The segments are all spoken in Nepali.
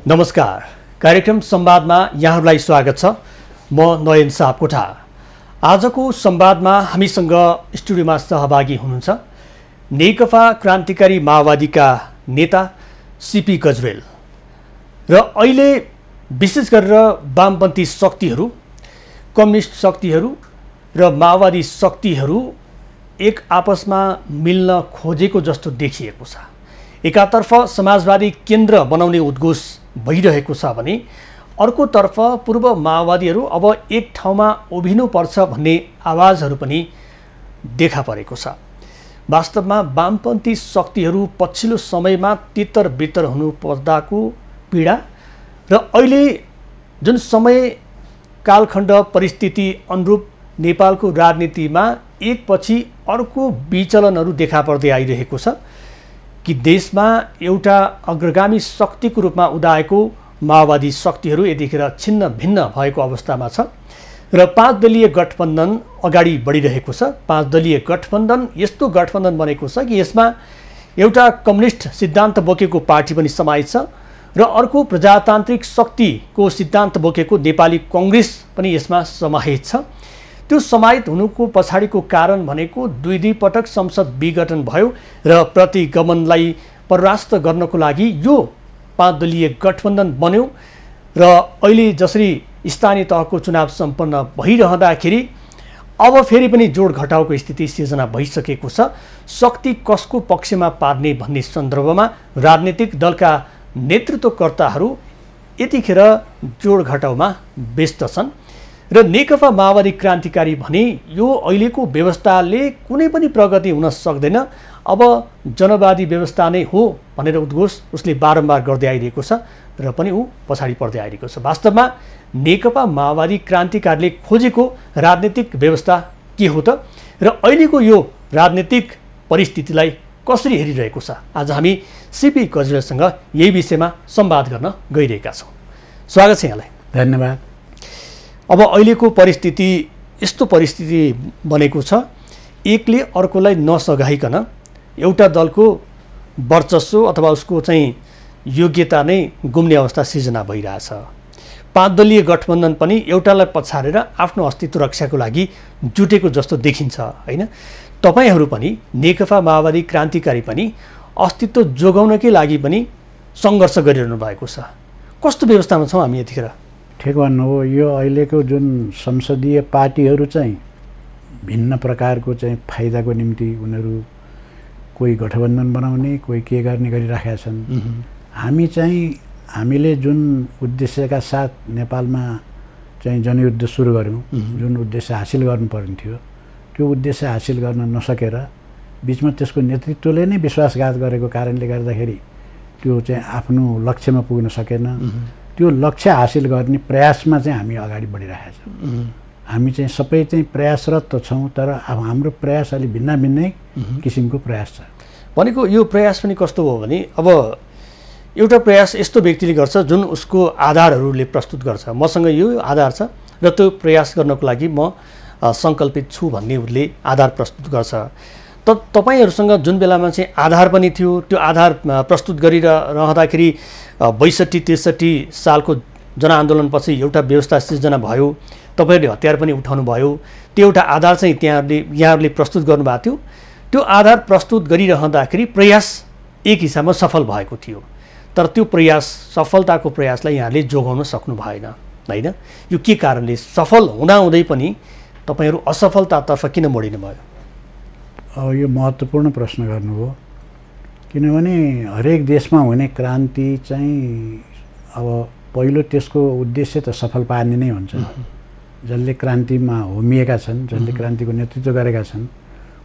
नमस्कार, कार्यक्रम संवादमा यहाँहरूलाई स्वागत छ। म नयन सापकोटा। आजको संवादमा हामीसँग स्टुडियोमा सहभागी हुनुहुन्छ नेकपा क्रान्तिकारी माओवादीका नेता सीपी गजरेल र अहिले विशेष गरेर वामपन्थी शक्तिहरू, कम्युनिस्ट शक्तिहरू र माओवादी शक्तिहरू एक आपसमा मिल्न खोजेको जस्तो देखिएको छ। एकातर्फ समाजवादी केन्द्र बनाउने उद्घोष भइरहेको छ भने अर्कोतर्फ पूर्व माओवादीहरू अब एक ठाउँमा उभिनुपर्छ भन्ने आवाजहरू पनि देखा परेको छ। वास्तवमा वामपन्थी शक्तिहरू पछिल्लो समयमा तितर बितर हुनु पर्दाको पीडा र अहिले जुन समय कालखण्ड परिस्थिति अनुरूप नेपालको राजनीतिमा एकपछि अर्को विचलनहरू देखा पर्दै आइरहेको छ कि देशमा एउटा अग्रगामी शक्तिको रूपमा उदाएको माओवादी शक्तिहरू यतिखेर छिन्न भिन्न भएको अवस्थामा छ र 5 दलीय गठबन्धन अगाडि बढिरहेको छ। 5 दलीय गठबन्धन यस्तो गठबन्धन बनेको छ कि यसमा एउटा कम्युनिस्ट सिद्धान्त बोकेको पार्टी पनि समाहित छ र अर्को प्रजातान्त्रिक शक्तिको सिद्धान्त बोकेको नेपाली कांग्रेस पनि यसमा समाहित छ। त्यो समाहित हुनुको पछाडिको कारण भनेको दुई पटक संसद विघटन भयो र प्रतिगमनलाई परास्त गर्नको लागि यो 5 दलीय गठबन्धन बन्यो र अहिले जसरी स्थानीय तहको चुनाव सम्पन्न भइरहँदाखेरि अब फेरि पनि जोड घटाउको स्थिति सिर्जना भइसकेको छ। शक्ति कसको पक्षमा पार्ने भन्ने सन्दर्भमा राजनीतिक दलका नेतृत्वकर्ताहरू यतिखेर जोड घटाउमा व्यस्त छन् र नेकपा माओवादी क्रान्तिकारी भने यो अहिलेको व्यवस्थाले कुनै पनि प्रगति हुन सक्दैन, अब जनवादी व्यवस्था नै हो भनेर उद्घोष उसले बारम्बार गर्दै आइरहेको छ र पनि ऊ पछाडि पर्दै आइरहेको छ। वास्तवमा नेकपा माओवादी क्रान्तिकारीले खोजेको राजनीतिक व्यवस्था के हो त र अहिलेको यो राजनीतिक परिस्थितिलाई कसरी हेरिरहेको छ? आज हामी सीपी गजरेलसँग यही विषयमा संवाद गर्न गइरहेका छौँ। स्वागत छ यहाँलाई। धन्यवाद। अब अहिलेको परिस्थिति यस्तो परिस्थिति बनेको छ, एकले अर्कोलाई नसघाइकन एउटा दलको वर्चस्व अथवा उसको चाहिँ योग्यता नै गुम्ने अवस्था सिर्जना भइरहेछ। 5 दलीय गठबन्धन पनि एउटालाई पछारेर आफ्नो अस्तित्व रक्षाको लागि जुटेको जस्तो देखिन्छ, होइन? तपाईहरू पनि नेकपा माओवादी क्रान्तिकारी पनि अस्तित्व जोगाउनकै लागि पनि सङ्घर्ष गरिरहनु भएको छ। कस्तो व्यवस्थामा छौँ हामी यतिखेर? ठिक भन्नुभयो। यो अहिलेको जुन संसदीय पार्टीहरू चाहिँ भिन्न प्रकारको चाहिँ फाइदाको निम्ति उनीहरू कोही गठबन्धन बनाउने, कोही के गर्ने गरिराखेका छन्। हामीले जुन उद्देश्यका साथ नेपालमा चाहिँ जनयुद्ध सुरु गऱ्यौँ, जुन उद्देश्य हासिल गर्नुपर्ने थियो, त्यो उद्देश्य हासिल गर्न नसकेर बिचमा त्यसको नेतृत्वले नै विश्वासघात गरेको कारणले गर्दाखेरि त्यो चाहिँ आफ्नो लक्ष्यमा पुग्न सकेन। त्यो लक्ष्य हासिल गर्ने प्रयासमा चाहिँ हामी अगाडि बढिरहेका छौँ। हामी चाहिँ सबै चाहिँ प्रयासरत त छौँ, तर अब हाम्रो प्रयास अलि भिन्नै किसिमको प्रयास छ। भनेको यो प्रयास पनि कस्तो हो भने अब एउटा प्रयास यस्तो व्यक्तिले गर्छ जुन उसको आधारहरूले प्रस्तुत गर्छ, मसँग यो आधार छ र त्यो प्रयास गर्नको लागि म सङ्कल्पित छु भन्ने उसले आधार प्रस्तुत गर्छ। त तपाईँहरूसँग जुन बेलामा चाहिँ आधार पनि थियो, त्यो आधार प्रस्तुत गरिरहँदाखेरि 62-63 सालको जनआन्दोलनपछि एउटा व्यवस्था सिर्जना भयो, तपाईँहरूले हतियार पनि उठाउनु भयो, त्यो एउटा आधार चाहिँ यहाँहरूले प्रस्तुत गर्नुभएको थियो। त्यो आधार प्रस्तुत गरिरहँदाखेरि प्रयास एक हिसाबमा सफल भएको थियो, तर त्यो प्रयास सफलताको प्रयासलाई यहाँहरूले जोगाउन सक्नु भएन, होइन? यो के कारणले सफल हुँदाहुँदै पनि तपाईँहरू असफलतातर्फ किन मोडिनु भयो? अब यो महत्त्वपूर्ण प्रश्न गर्नुभयो, किनभने हरेक देशमा हुने क्रान्ति चाहिँ अब पहिलो त्यसको उद्देश्य त सफल पार्ने नै हुन्छ। जसले क्रान्तिमा होमिएका छन्, जसले क्रान्तिको नेतृत्व गरेका छन्,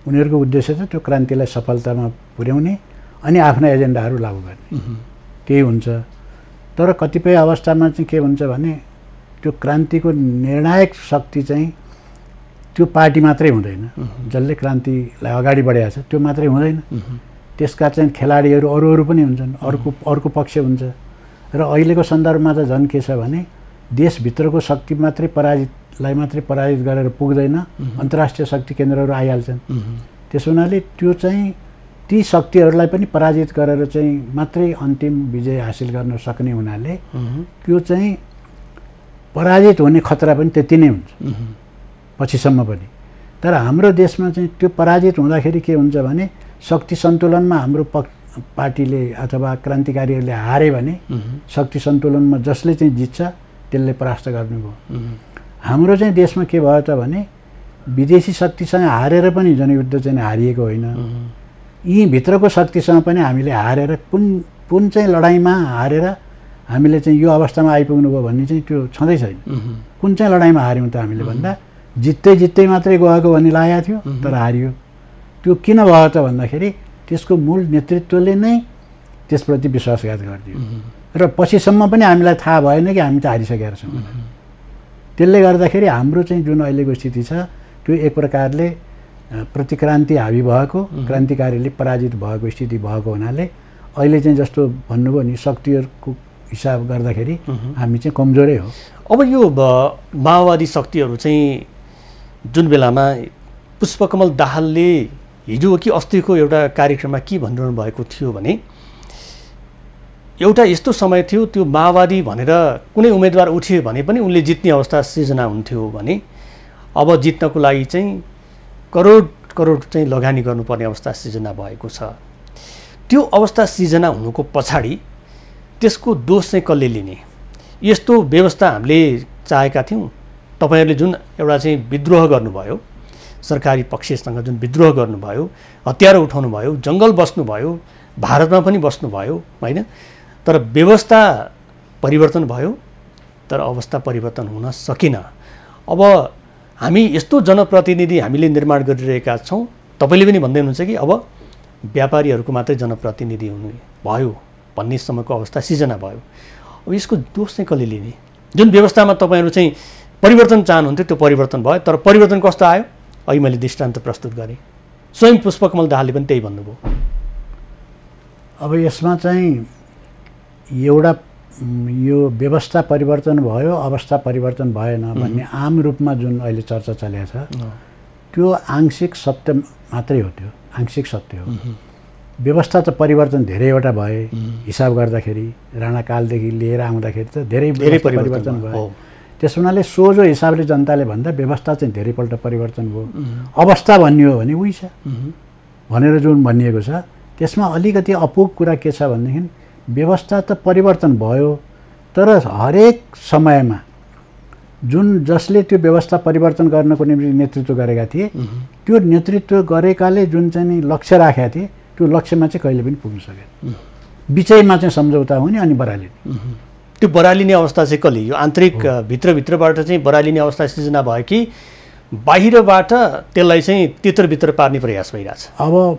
उनीहरूको उद्देश्य त त्यो क्रान्तिलाई सफलतामा पुर्याउने अनि आफ्ना एजेन्डाहरू लागू गर्ने, त्यही हुन्छ। तर कतिपय अवस्थामा चाहिँ के हुन्छ भने त्यो क्रान्तिको निर्णायक शक्ति चाहिँ त्यो पार्टी मात्रै हुँदैन, जसले क्रान्तिलाई अगाडि बढाएको छ त्यो मात्रै हुँदैन। त्यसका चाहिँ खेलाडीहरू अरू पनि हुन्छन्, अर्को पक्ष हुन्छ। र अहिलेको सन्दर्भमा त झन् के छ भने देशभित्रको शक्ति मात्रै पराजित गरेर पुग्दैन, अन्तर्राष्ट्रिय शक्ति केन्द्रहरू आइहाल्छन्। त्यसो हुनाले त्यो चाहिँ ती शक्तिहरूलाई पनि पराजित गरेर चाहिँ मात्रै अन्तिम विजय हासिल गर्न सक्ने हुनाले त्यो चाहिँ पराजित हुने खतरा पनि त्यति नै हुन्छ पछिसम्म पनि। तर हाम्रो देशमा चाहिँ त्यो पराजित हुँदाखेरि के हुन्छ भने शक्ति सन्तुलनमा हाम्रो पार्टीले अथवा क्रान्तिकारीहरूले हारे भने शक्ति सन्तुलनमा जसले चाहिँ जित्छ त्यसले परास्त गर्नुभयो। हाम्रो चाहिँ देशमा के भयो त भने विदेशी शक्तिसँग हारेर पनि जनयुद्ध चाहिँ हारिएको होइन, यी भित्रको शक्तिसँग पनि हामीले हारेर कुन चाहिँ लडाइँमा हारेर हामीले चाहिँ यो अवस्थामा आइपुग्नु भयो भन्ने चाहिँ त्यो छँदै छैन। कुन चाहिँ लडाइँमा हार्यौँ त हामीले भन्दा जित्दै मात्रै गएको भन्ने लागेको थियो तर हारियो। त्यो किन भयो त भन्दाखेरि त्यसको मूल नेतृत्वले नै त्यसप्रति विश्वासघात गरिदियो र पछिसम्म पनि हामीलाई थाहा भएन कि हामी त हारिसकेका छौँ। त्यसले गर्दाखेरि हाम्रो चाहिँ जुन अहिलेको स्थिति छ त्यो एक प्रकारले प्रतिक्रान्ति हावी भएको, क्रान्तिकारीले पराजित भएको स्थिति भएको हुनाले अहिले चाहिँ जस्तो भन्नुभयो नि शक्तिहरूको हिसाब गर्दाखेरि हामी चाहिँ कमजोरै हो। अब यो माओवादी शक्तिहरू चाहिँ जुन बेलामा पुष्पकमल दाहालले हिजो कि अस्तिको एउटा कार्यक्रममा के भनिरहनु भएको थियो भने एउटा यस्तो समय थियो त्यो माओवादी भनेर कुनै उम्मेदवार उठ्यो भने पनि उनले जित्ने अवस्था सृजना हुन्थ्यो भने अब जित्नको लागि चाहिँ करोड चाहिँ लगानी गर्नुपर्ने अवस्था सृजना भएको छ। त्यो अवस्था सृजना हुनुको पछाडि त्यसको दोष चाहिँ कसले लिने? यस्तो व्यवस्था हामीले चाहेका थियौँ। तपाईहरूले जुन एउटा चाहिँ विद्रोह गर्नुभयो, सरकारी पक्षसँग जुन विद्रोह गर्नुभयो, हतियार उठाउनु भयो, जङ्गल बस्नुभयो, भारतमा पनि बस्नुभयो होइन, तर व्यवस्था परिवर्तन भयो तर अवस्था परिवर्तन हुन सकेन। अब हामी यस्तो जनप्रतिनिधि हामीले निर्माण गरिरहेका छौँ। तपाईँले पनि भन्दै हुनुहुन्छ कि अब व्यापारीहरूको मात्रै जनप्रतिनिधि हुनु भयो भन्ने समयको अवस्था सिर्जना भयो। अब यसको दोष चाहिँ कसले लिने? जुन व्यवस्थामा तपाईँहरू चाहिँ परिवर्तन चाहनुहुन्थ्यो त्यो परिवर्तन भयो तर परिवर्तन कस्तो आयो? अहिले मैले दृष्टान्त प्रस्तुत गरेँ। स्वयं पुष्पकमल दाहालले पनि त्यही भन्नुभयो। अब यसमा चाहिँ एउटा यो व्यवस्था परिवर्तन भयो अवस्था परिवर्तन भएन भन्ने आम रूपमा जुन अहिले चर्चा चलेको छ त्यो आंशिक सत्य मात्रै हो। त्यो आंशिक सत्य हो। व्यवस्था त परिवर्तन धेरैवटा भए हिसाब गर्दाखेरि राणाकालदेखि लिएर आउँदाखेरि त धेरै परिवर्तन भयो। त्यस हुनाले सोझो हिसाबले जनताले भन्दा व्यवस्था चाहिँ धेरैपल्ट परिवर्तन भयो। अवस्था भनियो भने उही छ भनेर जुन भनिएको छ त्यसमा अलिकति अपुग कुरा के छ भनेदेखि व्यवस्था त परिवर्तन भयो तर हरेक समयमा जुन जसले त्यो व्यवस्था परिवर्तन गर्नको निम्ति नेतृत्व गरेका थिए त्यो नेतृत्व गरेकाले जुन चाहिँ लक्ष्य राखेका थिए त्यो लक्ष्यमा चाहिँ कहिले पनि पुग्न सकेन। बिचैमा चाहिँ सम्झौता हुने अनि बरालिने। त्यो बरालिने अवस्था चाहिँ कसले? यो आन्तरिक भित्रबाट चाहिँ बरालिने अवस्था सृजना भयो कि बाहिरबाट त्यसलाई चाहिँ तित्रभित्र पार्ने प्रयास भइरहेछ? अब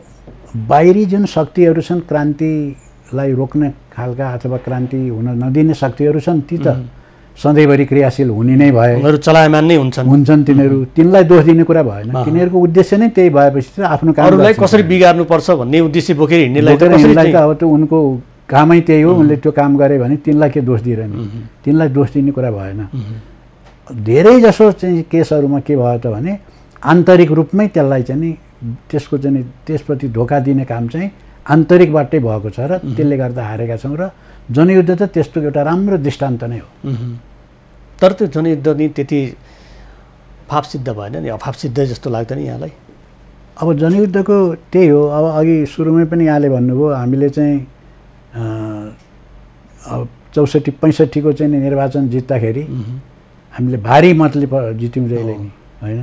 बाहिरी जुन शक्तिहरू छन् क्रान्तिलाई रोक्ने खालका अथवा क्रान्ति हुन नदिने शक्तिहरू छन् ती त सधैँभरि क्रियाशील हुने नै भए, उनीहरू चलायमान नै हुन्छन् तिनीहरू। तिनलाई दोष दिने कुरा भएन। तिनीहरूको उद्देश्य नै त्यही भएपछि त आफ्नो कामलाई कसरी बिगार्नुपर्छ भन्ने उद्देश्य बोकेर हिँड्नेलाई त अब त उनको कामै त्यही हो। उनले त्यो काम गरे भने तिनलाई के दोष दिइरहने? तिनलाई दोष दिने कुरा भएन। धेरै जसो चाहिँ केसहरूमा के भयो त भने आन्तरिक रूपमै त्यसलाई चाहिँ त्यसको चाहिँ त्यसप्रति धोका दिने काम चाहिँ आन्तरिकबाटै भएको छ र त्यसले गर्दा हारेका छौँ र जनयुद्ध त त्यस्तो एउटा राम्रो दृष्टान्त नै हो। तर त्यो जनयुद्ध नि त्यति फाप सिद्ध भएन नि, अफाप सिद्ध जस्तो लाग्दैन यहाँलाई? अब जनयुद्धको त्यही हो। अब अघि सुरुमै पनि यहाँले भन्नुभयो हामीले चाहिँ 64-65 को चाहिँ निर्वाचन जित्दाखेरि हामीले भारी मतले जित्यौँ जहिले नि होइन।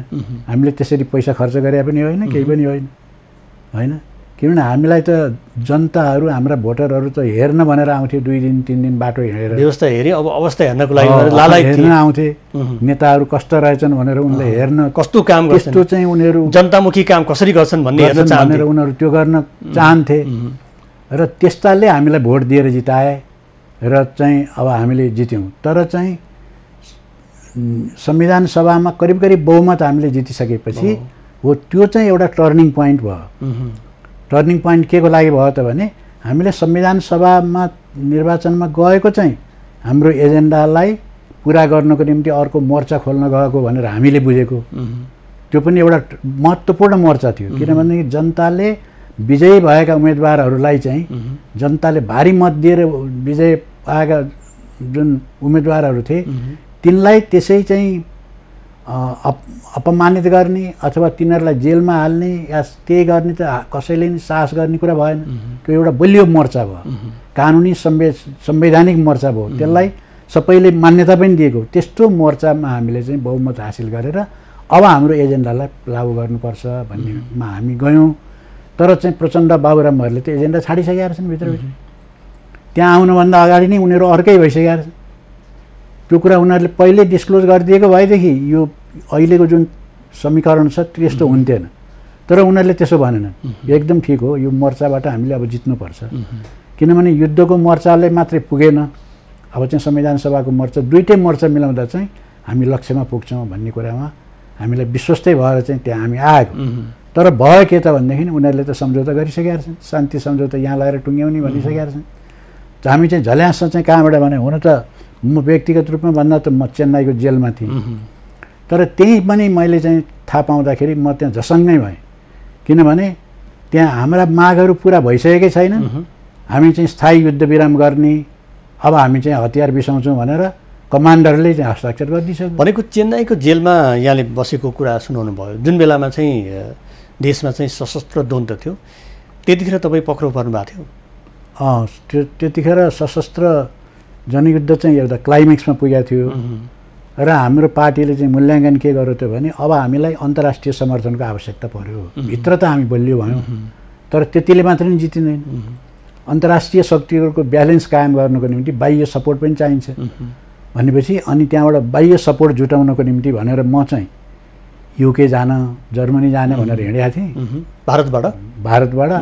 हामीले त्यसरी पैसा खर्च गरे पनि होइन, केही पनि होइन। किनभने हामीलाई त जनताहरू हाम्रा भोटरहरू त हेर्न भनेर आउँथे, 2 दिन 3 दिन बाटो हिँडेर व्यवस्था हेरे। अब अवस्था हेर्नको लागि हेर्न आउँथे। नेताहरू कस्तो रहेछन् भनेर उनले हेर्न, कस्तो काम गर्छन्, त्यस्तो चाहिँ उनीहरू जनतामुखी काम कसरी गर्छन् भन्ने भनेर उनीहरू त्यो गर्न चाहन्थे र त्यस्ताले हामीलाई भोट दिएर जिताए र चाहिँ अब हामीले जित्यौँ। तर चाहिँ संविधान सभामा करिब बहुमत हामीले जितिसकेपछि हो त्यो चाहिँ एउटा टर्निङ पोइन्ट भयो। टर्निङ पोइन्ट के को लागि भयो त भने हामीले संविधान सभामा निर्वाचनमा गएको चाहिँ हाम्रो एजेन्डालाई पुरा गर्नको निम्ति अर्को मोर्चा खोल्न गएको भनेर हामीले बुझेको। त्यो पनि एउटा महत्त्वपूर्ण मोर्चा थियो किनभने जनताले विजयी भएका उम्मेदवारहरूलाई चाहिँ जनताले भारी मत दिएर विजय पाएका जुन उम्मेदवारहरू थिए तिनलाई त्यसै चाहिँ अपमानित गर्ने अथवा तिनीहरूलाई जेलमा हाल्ने या त्यही गर्ने त कसैले नि साहस गर्ने कुरा भएन। त्यो एउटा बलियो मोर्चा भयो, कानुनी संवैधानिक मोर्चा भयो, त्यसलाई सबैले मान्यता पनि दिएको। त्यस्तो मोर्चामा हामीले चाहिँ बहुमत हासिल गरेर अब हाम्रो एजेन्डालाई लागू गर्नुपर्छ भन्नेमा हामी गयौँ। तर चाहिँ प्रचण्ड बाबुरामहरूले त्यो एजेन्डा छाडिसकेका छन् भित्रभित्र। त्यहाँ आउनुभन्दा अगाडि नै उनीहरू अर्कै भइसकेका छन्। त्यो कुरा उनीहरूले पहिल्यै डिस्क्लोज गरिदिएको भएदेखि यो अहिलेको जुन समीकरण छ त्यस्तो हुन्थेन। तर उनीहरूले त्यसो भनेनन्। एकदम ठिक हो, यो मोर्चाबाट हामीले अब जित्नुपर्छ, किनभने युद्धको मोर्चाले मात्रै पुगेन। अब चाहिँ संविधान सभाको मोर्चा, दुईटै मोर्चा मिलाउँदा चाहिँ हामी लक्ष्यमा पुग्छौँ भन्ने कुरामा हामीलाई विश्वस्तै भएर चाहिँ त्यहाँ हामी आएको। तर भयो के त भनेदेखि उनीहरूले त सम्झौता गरिसकेका छन्, शान्ति सम्झौता यहाँ लगाएर टुङ्ग्याउने भनिसकेका छन्। हामी चाहिँ झल्यास चाहिँ कहाँबाट भने, हुन त म व्यक्तिगत रूपमा भन्दा त म चेन्नईको जेलमा थिएँ, तर त्यहीँ पनि मैले चाहिँ थाहा पाउँदाखेरि म त्यहाँ झसङ्गै भएँ। किनभने त्यहाँ हाम्रा मागहरू पुरा भइसकेकै छैन। हामी चाहिँ स्थायी युद्ध विराम गर्ने, अब हामी चाहिँ हतियार बिसाउँछौँ भनेर कमान्डरले चाहिँ हस्ताक्षर गरिदिइसक्यो। भनेको चेन्नईको जेलमा यहाँले बसेको कुरा सुनाउनु भयो, जुन बेलामा चाहिँ देशमा चाहिँ सशस्त्र द्वन्द्व थियो, त्यतिखेर तपाईँ पक्राउ पर्नु भएको थियो? त्यतिखेर सशस्त्र जनयुद्ध चाहिँ एउटा क्लाइमेक्समा पुगेको थियो र हाम्रो पार्टीले चाहिँ मूल्याङ्कन के गर्यो त भने अब हामीलाई अन्तर्राष्ट्रिय समर्थनको आवश्यकता पर्यो। भित्र त हामी बलियो भयौँ, तर त्यतिले मात्र नि जितिँदैन। अन्तर्राष्ट्रिय शक्तिहरूको ब्यालेन्स कायम गर्नको निम्ति बाह्य सपोर्ट पनि चाहिन्छ भनेपछि अनि त्यहाँबाट बाह्य सपोर्ट जुटाउनको निम्ति भनेर म चाहिँ युके जान, जर्मनी जाने भनेर हिँडेको थिएँ। भारतबाट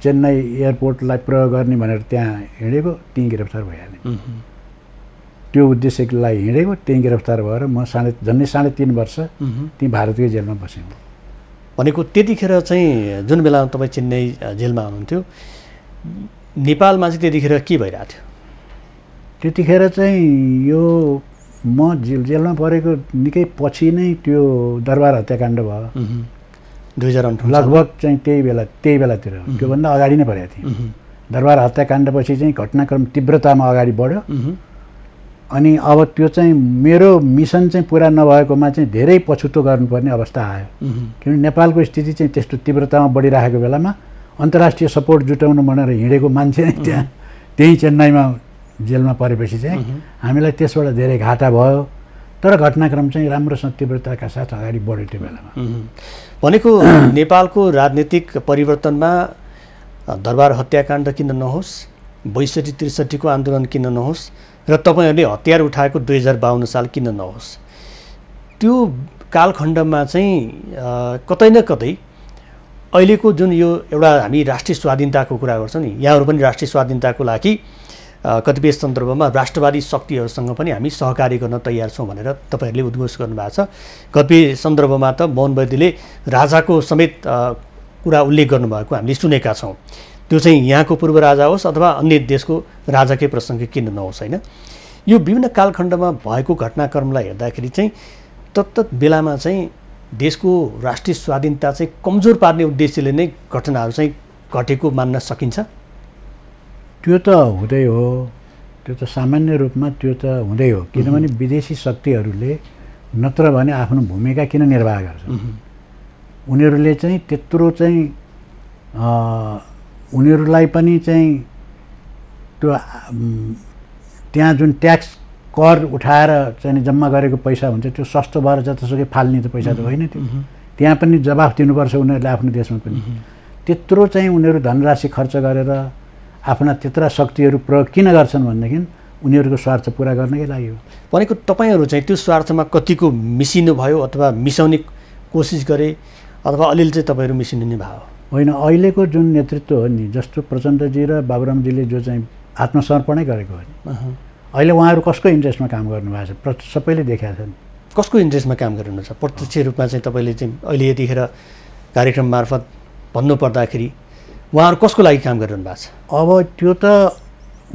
चेन्नई एयरपोर्टलाई प्रयोग गर्ने भनेर त्यहाँ हिँडेको, त्यहीँ गिरफ्तार भइहालेँ। त्यो उद्देश्यलाई हिँडेको, त्यहीँ गिरफ्तार भएर म झन्डै 3.5 वर्ष त्यहीँ भारतीय जेलमा बसेँ। भनेको त्यतिखेर चाहिँ जुन बेला तपाईँ चेन्नई जेलमा हुनुहुन्थ्यो, नेपालमा चाहिँ त्यतिखेर के भइरहेको थियो? त्यतिखेर चाहिँ यो म जेलमा परेको निकै पछि नै त्यो दरबार हत्याकाण्ड भयो, 2018 लगभग चाहिँ त्यही बेलातिर, त्योभन्दा अगाडि नै परेको थिएँ। दरबार हत्याकाण्डपछि चाहिँ घटनाक्रम तीव्रतामा अगाडि बढ्यो। अनि अब त्यो चाहिँ मेरो मिसन चाहिँ पुरा नभएकोमा चाहिँ धेरै पछुतो गर्नुपर्ने अवस्था आयो। किनभने नेपालको स्थिति चाहिँ त्यस्तो तीव्रतामा बढिरहेको बेलामा अन्तर्राष्ट्रिय सपोर्ट जुटाउनु भनेर हिँडेको मान्छे नै त्यहीँ चेन्नईमा जेलमा परेपछि चाहिँ हामीलाई त्यसबाट धेरै घाटा भयो। तर घटनाक्रम चाहिँ राम्रोसँग तीव्रताका साथ अगाडि बढ्यो त्यो बेलामा। भनेको नेपालको राजनीतिक परिवर्तनमा दरबार हत्याकाण्ड किन नहोस्, 62-63 को आन्दोलन किन नहोस् र तपाईँहरूले हतियार उठाएको 2052 साल किन नहोस्, त्यो कालखण्डमा चाहिँ कतै न कतै अहिलेको जुन यो एउटा हामी राष्ट्रिय स्वाधीनताको कुरा गर्छौँ नि, यहाँहरू पनि राष्ट्रिय स्वाधीनताको लागि कतिपय सन्दर्भमा राष्ट्रवादी शक्तिहरूसँग पनि हामी सहकार्य गर्न तयार छौँ भनेर तपाईँहरूले उद्घोष गर्नुभएको छ। कतिपय सन्दर्भमा त मोहन वैद्यले राजाको समेत कुरा उल्लेख गर्नुभएको हामीले सुनेका छौँ। त्यो चाहिँ यहाँको पूर्व राजा होस् अथवा अन्य देशको राजाकै प्रसङ्ग किन नहोस्, होइन? यो विभिन्न कालखण्डमा भएको घटनाक्रमलाई हेर्दाखेरि चाहिँ तत्त बेलामा चाहिँ देशको राष्ट्रिय स्वाधीनता चाहिँ कमजोर पार्ने उद्देश्यले नै घटनाहरू चाहिँ घटेको मान्न सकिन्छ? त्यो त हुँदै हो, त्यो त सामान्य रूपमा त्यो त हुँदै हो। किनभने विदेशी शक्तिहरूले नत्र भने आफ्नो भूमिका किन निर्वाह गर्छन्? उनीहरूले चाहिँ त्यत्रो चाहिँ उनीहरूलाई पनि चाहिँ त्यो त्यहाँ जुन ट्याक्स कर उठाएर चाहिँ जम्मा गरेको पैसा हुन्छ त्यो सस्तो भएर जतासुकै फाल्ने त पैसा त होइन। त्यो त्यहाँ पनि जवाफ दिनुपर्छ उनीहरूले आफ्नो देशमा पनि। त्यत्रो चाहिँ उनीहरू धनराशि खर्च गरेर आफ्ना त्यत्रा शक्तिहरू प्रयोग किन गर्छन् भनेदेखि उनीहरूको स्वार्थ पुरा गर्नकै लागि हो। भनेको तपाईँहरू चाहिँ त्यो स्वार्थमा कतिको मिसिनु भयो अथवा मिसाउने कोसिस गरे अथवा अलिअलि चाहिँ तपाईँहरू मिसिनु नै भयो? होइन, अहिलेको जुन नेतृत्व हो नि, जस्तो प्रचण्डजी र बाबुरामजीले जो चाहिँ आत्मसमर्पणै गरेको हो नि, अहिले उहाँहरू कसको इन्ट्रेस्टमा काम गर्नुभएको छ सबैले देखाएको छन्। कसको इन्ट्रेस्टमा काम गरिरहनु छ? प्रत्यक्ष रूपमा चाहिँ तपाईँले चाहिँ अहिले यतिखेर कार्यक्रम मार्फत भन्नुपर्दाखेरि उहाँहरू कसको लागि काम गरिरहनु भएको छ? अब त्यो त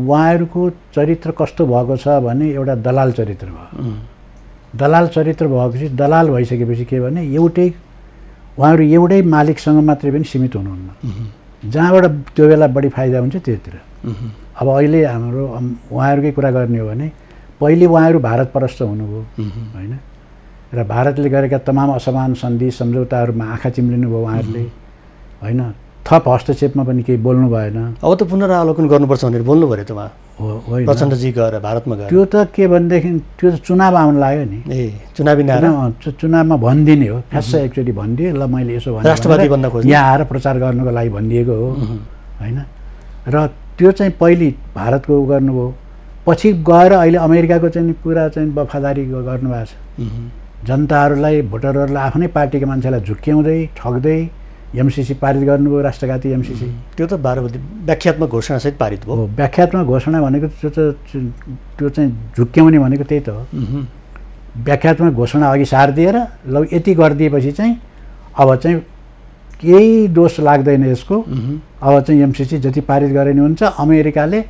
उहाँहरूको चरित्र कस्तो भएको छ भने एउटा दलाल चरित्र भयो। दलाल चरित्र भएपछि, दलाल भइसकेपछि के भने उहाँहरू एउटै मालिकसँग मात्रै पनि सीमित हुनुहुन्न। जहाँबाट त्यो बेला बढी फाइदा हुन्छ त्यतिर। अब अहिले हाम्रो उहाँहरूकै कुरा गर्ने हो भने पहिले उहाँहरू भारत परस्त हुनुभयो होइन, र भारतले गरेका तमाम असमान सन्धि सम्झौताहरूमा आँखा चिम्लिनुभयो उहाँहरूले होइन, थप हस्तक्षेपमा पनि केही बोल्नु भएन। अब त पुनरावलोकन गर्नुपर्छ भनेर बोल्नु पऱ्यो त उहाँ होइन, प्रचण्डजी गएर भारतमा गएर। त्यो त के भनेदेखि त्यो त चुनाव आउन लाग्यो नि, चुनावी नारा चुनावमा भनिदिने हो, खास एकचोटि भनिदिए ल मैले यसो भने राष्ट्रवादी बन्न खोज्ने, यहाँ आएर प्रचार गर्नुको लागि भनिदिएको हो होइन। र त्यो चाहिँ पहिले भारतको गर्नुभयो, पछि गएर अहिले अमेरिकाको चाहिँ पुरा चाहिँ वफादारी गर्नुभएको छ। जनताहरूलाई भोटरहरूलाई आफ्नै पार्टीका मान्छेलाई झुक्क्याउँदै ठग्दै एमसिसी पारित गर्नुभयो, राष्ट्रघाती एमसिसी। त्यो त व्याख्यात्मक घोषणासहित पारित भयो। व्याख्यात्मक घोषणा भनेको त्यो चाहिँ झुक्क्याउने भनेको त्यही त हो। व्याख्यात्मक घोषणा अघि सारिदिएर ल यति गरिदिएपछि चाहिँ अब चाहिँ केही दोष लाग्दैन यसको, अब चाहिँ एमसिसी जति पारित गरिने हुन्छ अमेरिकाले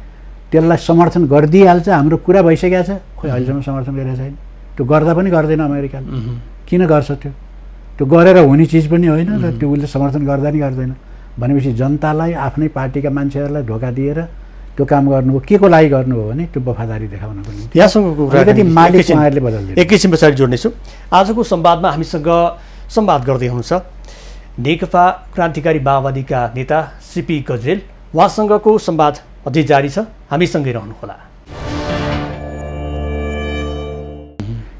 त्यसलाई समर्थन गरिदिइहाल्छ, हाम्रो कुरा भइसकेको छ। खोइ अहिलेसम्म समर्थन गरेको छैन, त्यो गर्दा पनि गर्दैन अमेरिकाले। किन गर्छ त्यो गरेर हुने चिज पनि होइन र त्यो उसले समर्थन गर्दा नि गर्दैन भनेपछि जनतालाई आफ्नै पार्टीका मान्छेहरूलाई धोका दिएर त्यो काम गर्नुभयो। के को लागि गर्नुभयो भने त्यो वफादारी देखाउनको निम्ति। एकैछिन पछाडि जोड्नेछु। आजको संवादमा हामीसँग संवाद गर्दै हुनुहुन्छ नेकपा क्रान्तिकारी माओवादीका नेता सीपी गजरेल। उहाँसँगको संवाद अझै जारी छ, हामीसँगै रहनुहोला।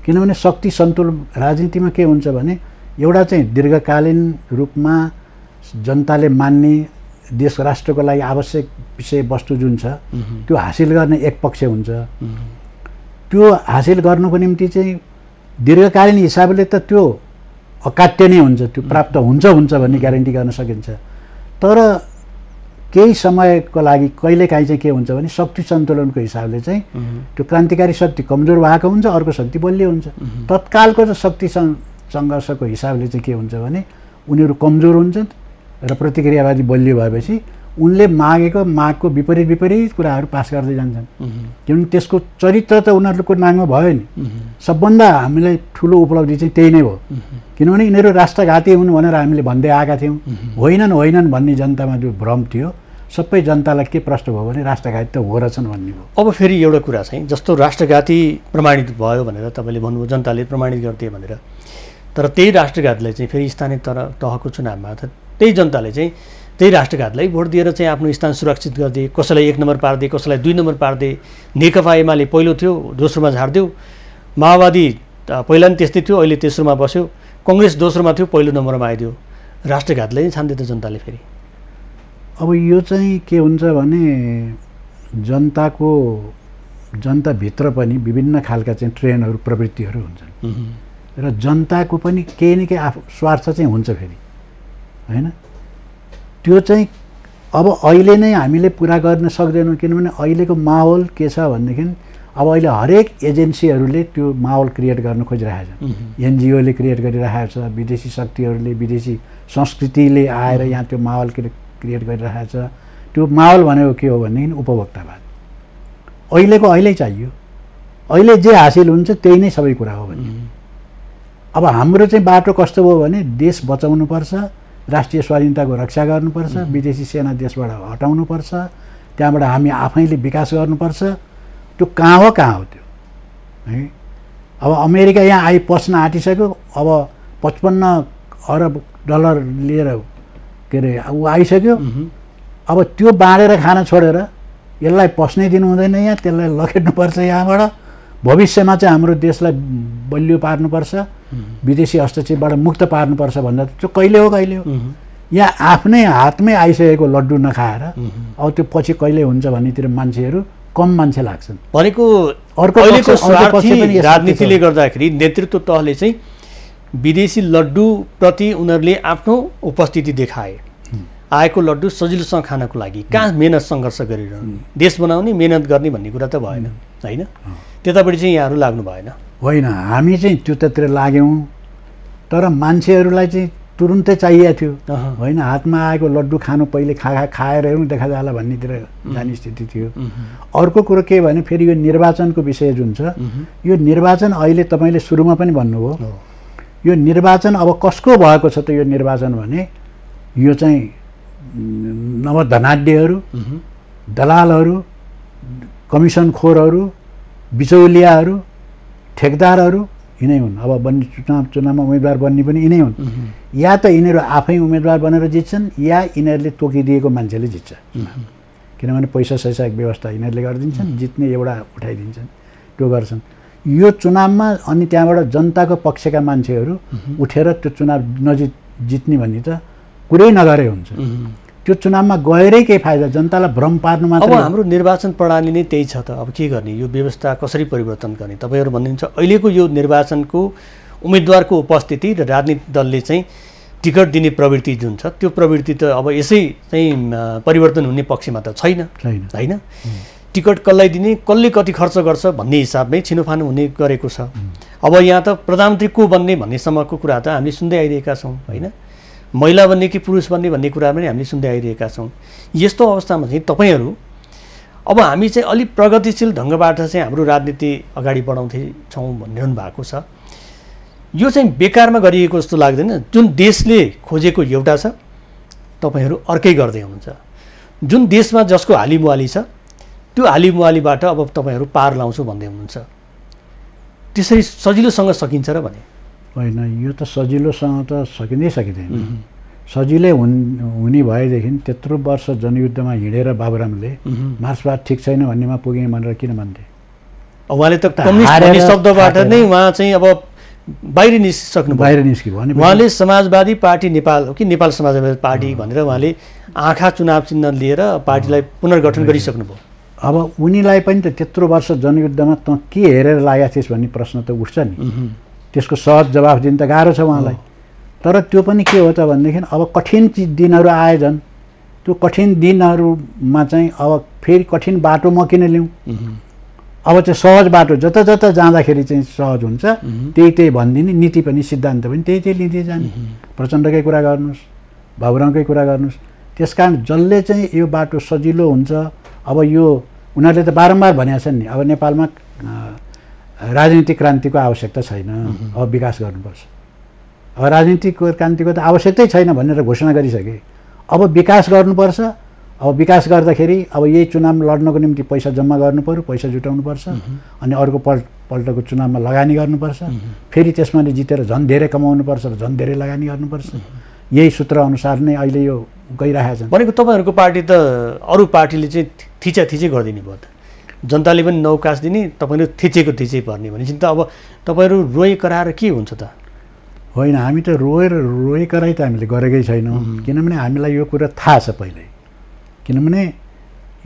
किनभने शक्ति सन्तुलन राजनीतिमा के हुन्छ भने एउटा चाहिँ दीर्घकालीन रूपमा जनताले मान्ने देश राष्ट्रको लागि आवश्यक विषयवस्तु जुन छ त्यो हासिल गर्ने एक पक्ष हुन्छ। त्यो हासिल गर्नुको निम्ति चाहिँ दीर्घकालीन हिसाबले त त्यो अकाट्य नै हुन्छ, त्यो प्राप्त हुन्छ भन्ने ग्यारेन्टी गर्न सकिन्छ। तर केही समयको लागि कहिलेकाहीँ चाहिँ के हुन्छ भने शक्ति सन्तुलनको हिसाबले चाहिँ त्यो क्रान्तिकारी शक्ति कमजोर भएको हुन्छ, अर्को शक्ति बलियो हुन्छ। तत्कालको चाहिँ शक्ति सङ्घर्षको हिसाबले चाहिँ के हुन्छ भने उनीहरू कमजोर हुन्छन् र प्रतिक्रियावादी बलियो भएपछि उनले मागको विपरीत कुराहरू पास गर्दै जान्छन्। किनभने त्यसको चरित्र त उनीहरूको नाङमा भयो नि। सबभन्दा हामीलाई ठुलो उपलब्धि चाहिँ त्यही नै हो, किनभने यिनीहरू राष्ट्रघाती हुन् भनेर हामीले भन्दै आएका थियौँ। होइनन् भन्ने जनतामा जो भ्रम थियो, सबै जनतालाई के प्रश्न भयो भने राष्ट्रघाती त हो रहेछन् भन्ने हो। अब फेरि एउटा कुरा चाहिँ जस्तो राष्ट्रघाती प्रमाणित भयो भनेर तपाईँले भन्नुभयो, जनताले प्रमाणित गरिदिए भनेर, तर त्यही राष्ट्रघातलाई चाहिँ फेरि स्थानीय तहको चुनावमा त्यही जनताले चाहिँ त्यही राष्ट्रघातलाई भोट दिएर चाहिँ आफ्नो स्थान सुरक्षित गरिदिए। कसैलाई 1 नम्बर पारिदिए, कसैलाई 2 नम्बर पारिदिए। नेकपा एमाले पहिलो थियो, दोस्रोमा झारिदियो। माओवादी पहिला पनि त्यस्तै थियो, अहिले तेस्रोमा बस्यो। कङ्ग्रेस दोस्रोमा थियो, पहिलो नम्बरमा आइदियो। राष्ट्रघातलाई नै छान्दियो त जनताले फेरि। अब यो चाहिँ के हुन्छ भने जनताभित्र पनि विभिन्न खालका चाहिँ ट्रेन्डहरू प्रवृत्तिहरू हुन्छन् र जनताको पनि केही न केही आफू स्वार्थ चाहिँ हुन्छ फेरि होइन। त्यो चाहिँ अब अहिले नै हामीले पुरा गर्न सक्दैनौँ, किनभने अहिलेको माहौल के छ भनेदेखि अब अहिले हरेक एजेन्सीहरूले त्यो माहौल क्रिएट गर्न खोजिरहेको छ। एनजिओले क्रिएट गरिरहेको छ, विदेशी शक्तिहरूले, विदेशी संस्कृतिले आएर यहाँ त्यो माहौल क्रिएट गरिरहेको छ। त्यो माहौल भनेको के हो भनेदेखि उपभोक्तावाद। अहिलेको अहिले चाहियो, अहिले जे हासिल हुन्छ त्यही नै सबै कुरा हो भन्ने। अब हाम्रो चाहिँ बाटो कस्तो भयो भने देश बचाउनुपर्छ, राष्ट्रिय स्वाधीनताको रक्षा गर्नुपर्छ, विदेशी सेना देशबाट हटाउनुपर्छ, त्यहाँबाट हामी आफैले विकास गर्नुपर्छ। त्यो कहाँ हो त्यो है। अब अमेरिका यहाँ पस्न आँटिसक्यो, अब 55 अरब डलर लिएर के अरे ऊ आइसक्यो। अब त्यो बाँडेर खान छोडेर यसलाई पस्नै दिनु हुँदैन, यहाँ त्यसलाई लखेट्नुपर्छ यहाँबाट। भविष्यमा चाहिँ हाम्रो देशलाई बलियो पार्नुपर्छ, विदेशी हस्तक्षेपबाट मुक्त पार्नुपर्छ भन्दा त्यो कहिले हो यहाँ आफ्नै हातमै आइसकेको लड्डु नखाएर अब त्यो पछि कहिले हुन्छ भन्नेतिर मान्छेहरू कम मान्छे लाग्छन् भनेको। अर्को राजनीतिले गर्दाखेरि नेतृत्व तहले चाहिँ विदेशी लड्डु प्रति उनीहरूले आफ्नो उपस्थिति देखाए। आएको लड्डु सजिलोसँग खानको लागि कहाँ मेहनत सङ्घर्ष गरिरहनु, देश बनाउने मेहनत गर्ने भन्ने कुरा त भएन होइन। त्यतापट्टि चाहिँ यहाँहरू लाग्नु भएन। होइन, हामी चाहिँ त्यतातिर लाग्यौँ, तर मान्छेहरूलाई चाहिँ तुरुन्तै चाहिएको थियो होइन। हातमा आएको लड्डु खानु पहिले खाएर हेरौँ देखा जाला भन्नेतिर जाने स्थिति थियो। अर्को कुरो के भने फेरि यो निर्वाचनको विषय जुन छ, यो निर्वाचन अहिले तपाईँले सुरुमा पनि भन्नुभयो, यो निर्वाचन अब कसको भएको छ त यो निर्वाचन भने यो चाहिँ नव धनाढ्यहरू, दलालहरू, कमिसनखोरहरू, बिचौलियाहरू, ठेकदारहरू यिनै हुन्। अब चुनावमा उम्मेदवार बन्ने पनि यिनै हुन्। या त यिनीहरू आफै उम्मेदवार बनेर जित्छन् या यिनीहरूले तोकिदिएको मान्छेले जित्छ। किनभने पैसा सैसाको व्यवस्था यिनीहरूले गरिदिन्छन्, जित्ने एउटा उठाइदिन्छन्, त्यो गर्छन्। यो चुनावमा अनि त्यहाँबाट जनताको पक्षका मान्छेहरू उठेर त्यो चुनाव जित्ने भन्ने त कुरै नगरे हुन्छ। त्यो चुनावमा गएरै केही फाइदा, जनतालाई भ्रम पार्नु मात्र। अब हाम्रो निर्वाचन प्रणाली नै त्यही छ त, अब के गर्ने, यो व्यवस्था कसरी परिवर्तन गर्ने? तपाईँहरू भन्नुहुन्छ अहिलेको यो निर्वाचनको उम्मेदवारको उपस्थिति र राजनीतिक दलले चाहिँ टिकट दिने प्रवृत्ति जुन छ त्यो प्रवृत्ति त अब यसै चाहिँ परिवर्तन हुने पक्षमा त छैन होइन। टिकट कसलाई दिने, कसले कति खर्च गर्छ भन्ने हिसाबमै छिनोफानो हुने गरेको छ। अब यहाँ त प्रधानमन्त्री को बन्ने भन्नेसम्मको कुरा त हामीले सुन्दै आइरहेका छौँ होइन। महिला बन्ने कि पुरुष बन्ने भन्ने कुरा पनि हामीले सुन्दै आइरहेका छौँ। यस्तो अवस्थामा चाहिँ तपाईँहरू अब हामी चाहिँ अलिक प्रगतिशील ढङ्गबाट चाहिँ हाम्रो राजनीति अगाडि बढाउँदैछौँ भनिरहनु भएको छ। यो चाहिँ बेकारमा गरिएको जस्तो लाग्दैन? जुन देशले खोजेको एउटा छ, तपाईँहरू अर्कै गर्दै हुनुहुन्छ। जुन देशमा जसको हालिमुहाली छ त्यो हालिमुहालीबाट अब तपाईँहरू पार लाउँछु भन्दै हुनुहुन्छ। त्यसरी सजिलोसँग सकिन्छ र भने? होइन, यो त सजिलोसँग त सकिँदै सकिँदैन। सजिलै हुने भएदेखि त्यत्रो वर्ष जनयुद्धमा हिँडेर बाबुरामले मार्क्सवाद ठिक छैन भन्नेमा पुगेँ भनेर किन भन्थे? उहाँले त कम्युनिस्ट भन्ने शब्दबाट नै उहाँ चाहिँ अब बाहिर निस्किसक्नु, बाहिर निस्क्यो भने उहाँले समाजवादी पार्टी नेपाल हो कि नेपाल समाजवादी पार्टी भनेर उहाँले आँखा चुनाव चिन्ह लिएर पार्टीलाई पुनर्गठन गरिसक्नुभयो। अब उनीलाई पनि त त्यत्रो वर्ष जनयुद्धमा त के हेरेर लागेको थिएस् भन्ने प्रश्न त उठ्छ नि। त्यसको सहज जवाफ दिन त गाह्रो छ उहाँलाई। तर त्यो पनि के हो त भनेदेखि अब कठिन दिनहरू आए झन्, त्यो कठिन दिनहरूमा चाहिँ अब फेरि कठिन बाटो म किन लिउँ? अब चाहिँ सहज बाटो जता जता जाँदाखेरि चाहिँ सहज हुन्छ, त्यही भनिदिने। नीति पनि सिद्धान्त पनि त्यही लिँदै जाने। प्रचण्डकै कुरा गर्नुहोस्, बाबुरामकै कुरा गर्नुहोस्। त्यस कारण जसले चाहिँ यो बाटो सजिलो हुन्छ, अब यो उनीहरूले त बारम्बार भनेका छन् नि, अब नेपालमा राजनीतिक क्रान्तिको आवश्यकता छैन, अब विकास गर्नुपर्छ। अब राजनीतिक क्रान्तिको त आवश्यकतै छैन भनेर घोषणा गरिसके। अब विकास गर्नुपर्छ। अब विकास गर्दाखेरि अब यही चुनाव लड्नको निम्ति पैसा जम्मा गर्नु पर्यो, पैसा जुटाउनुपर्छ, अनि अर्को पल्टको चुनावमा लगानी गर्नुपर्छ। फेरि त्यसमा जितेर झन् धेरै कमाउनुपर्छ र झन् धेरै लगानी गर्नुपर्छ। यही सूत्र अनुसार नै अहिले यो गइरहेको छ। भनेको तपाईँहरूको पार्टी त अरू पार्टीले चाहिँ थिचै गरिदिने भयो त, जनताले पनि नौकास दिने, तपाईँले थिचै पर्ने भनेपछि त अब तपाईँहरू रोए कराएर के हुन्छ त? होइन, हामी त रोए कराई त हामीले गरेकै छैनौँ। किनभने हामीलाई यो कुरा थाहा छ पहिल्यै। किनभने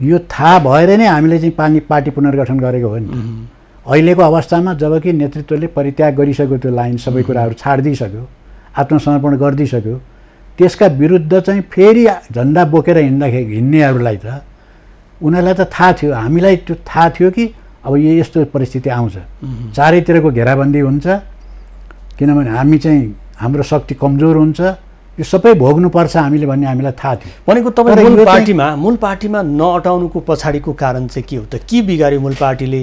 यो थाहा भएर नै हामीले चाहिँ पार्टी पुनर्गठन गरेको हो नि। अहिलेको अवस्थामा जबकि नेतृत्वले परित्याग गरिसक्यो, त्यो लाइन सबै कुराहरू छाडिदिइसक्यो, आत्मसमर्पण गरिदिइसक्यो, त्यसका विरुद्ध चाहिँ फेरि झन्डा बोकेर हिँड्नेहरूलाई त उनीहरूलाई त थाहा थियो, हामीलाई त्यो थाहा थियो कि अब यस्तो परिस्थिति आउँछ, चारैतिरको घेराबन्दी हुन्छ, किनभने हामी चाहिँ हाम्रो शक्ति कमजोर हुन्छ, यो सबै भोग्नुपर्छ हामीले भन्ने हामीलाई थाहा थियो। भनेको तपाईँ मूल पार्टीमा नअटाउनुको पछाडिको कारण चाहिँ के हो त? के बिगार्यो मूल पार्टीले?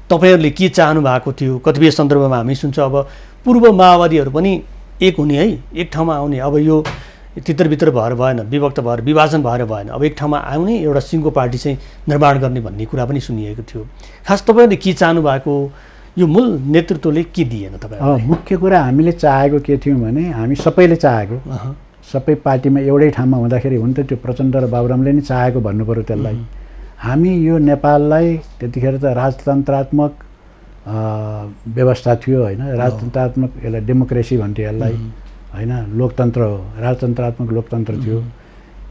तपाईँहरूले के चाहनु भएको थियो? कतिपय सन्दर्भमा हामी सुन्छ अब पूर्व माओवादीहरू पनि एक हुने है, एक ठाउँमा आउने, अब यो तित्रबित्र भएर भएन, विभक्त भएर विभाजन भएर भएन, अब एक ठाउँमा आउने एउटा सिङ्गो पार्टी चाहिँ निर्माण गर्ने भन्ने कुरा पनि सुनिएको थियो। खास तपाईँहरूले के चाहनु भएको, यो मूल नेतृत्वले के दिएन तपाईँलाई? मुख्य कुरा हामीले चाहेको के थियौँ भने, हामी सबैले चाहेको, सबै पार्टीमा एउटै ठाउँमा हुँदाखेरि हुन त त्यो प्रचण्ड र बाबुरामले नै चाहेको भन्नु पऱ्यो त्यसलाई। हामी यो नेपाललाई त्यतिखेर त राजतन्त्रात्मक व्यवस्था थियो होइन, राजतन्त्रात्मक, यसलाई डेमोक्रेसी भन्थ्यो यसलाई होइन, लोकतन्त्र हो, राजतन्त्रात्मक लोकतन्त्र थियो।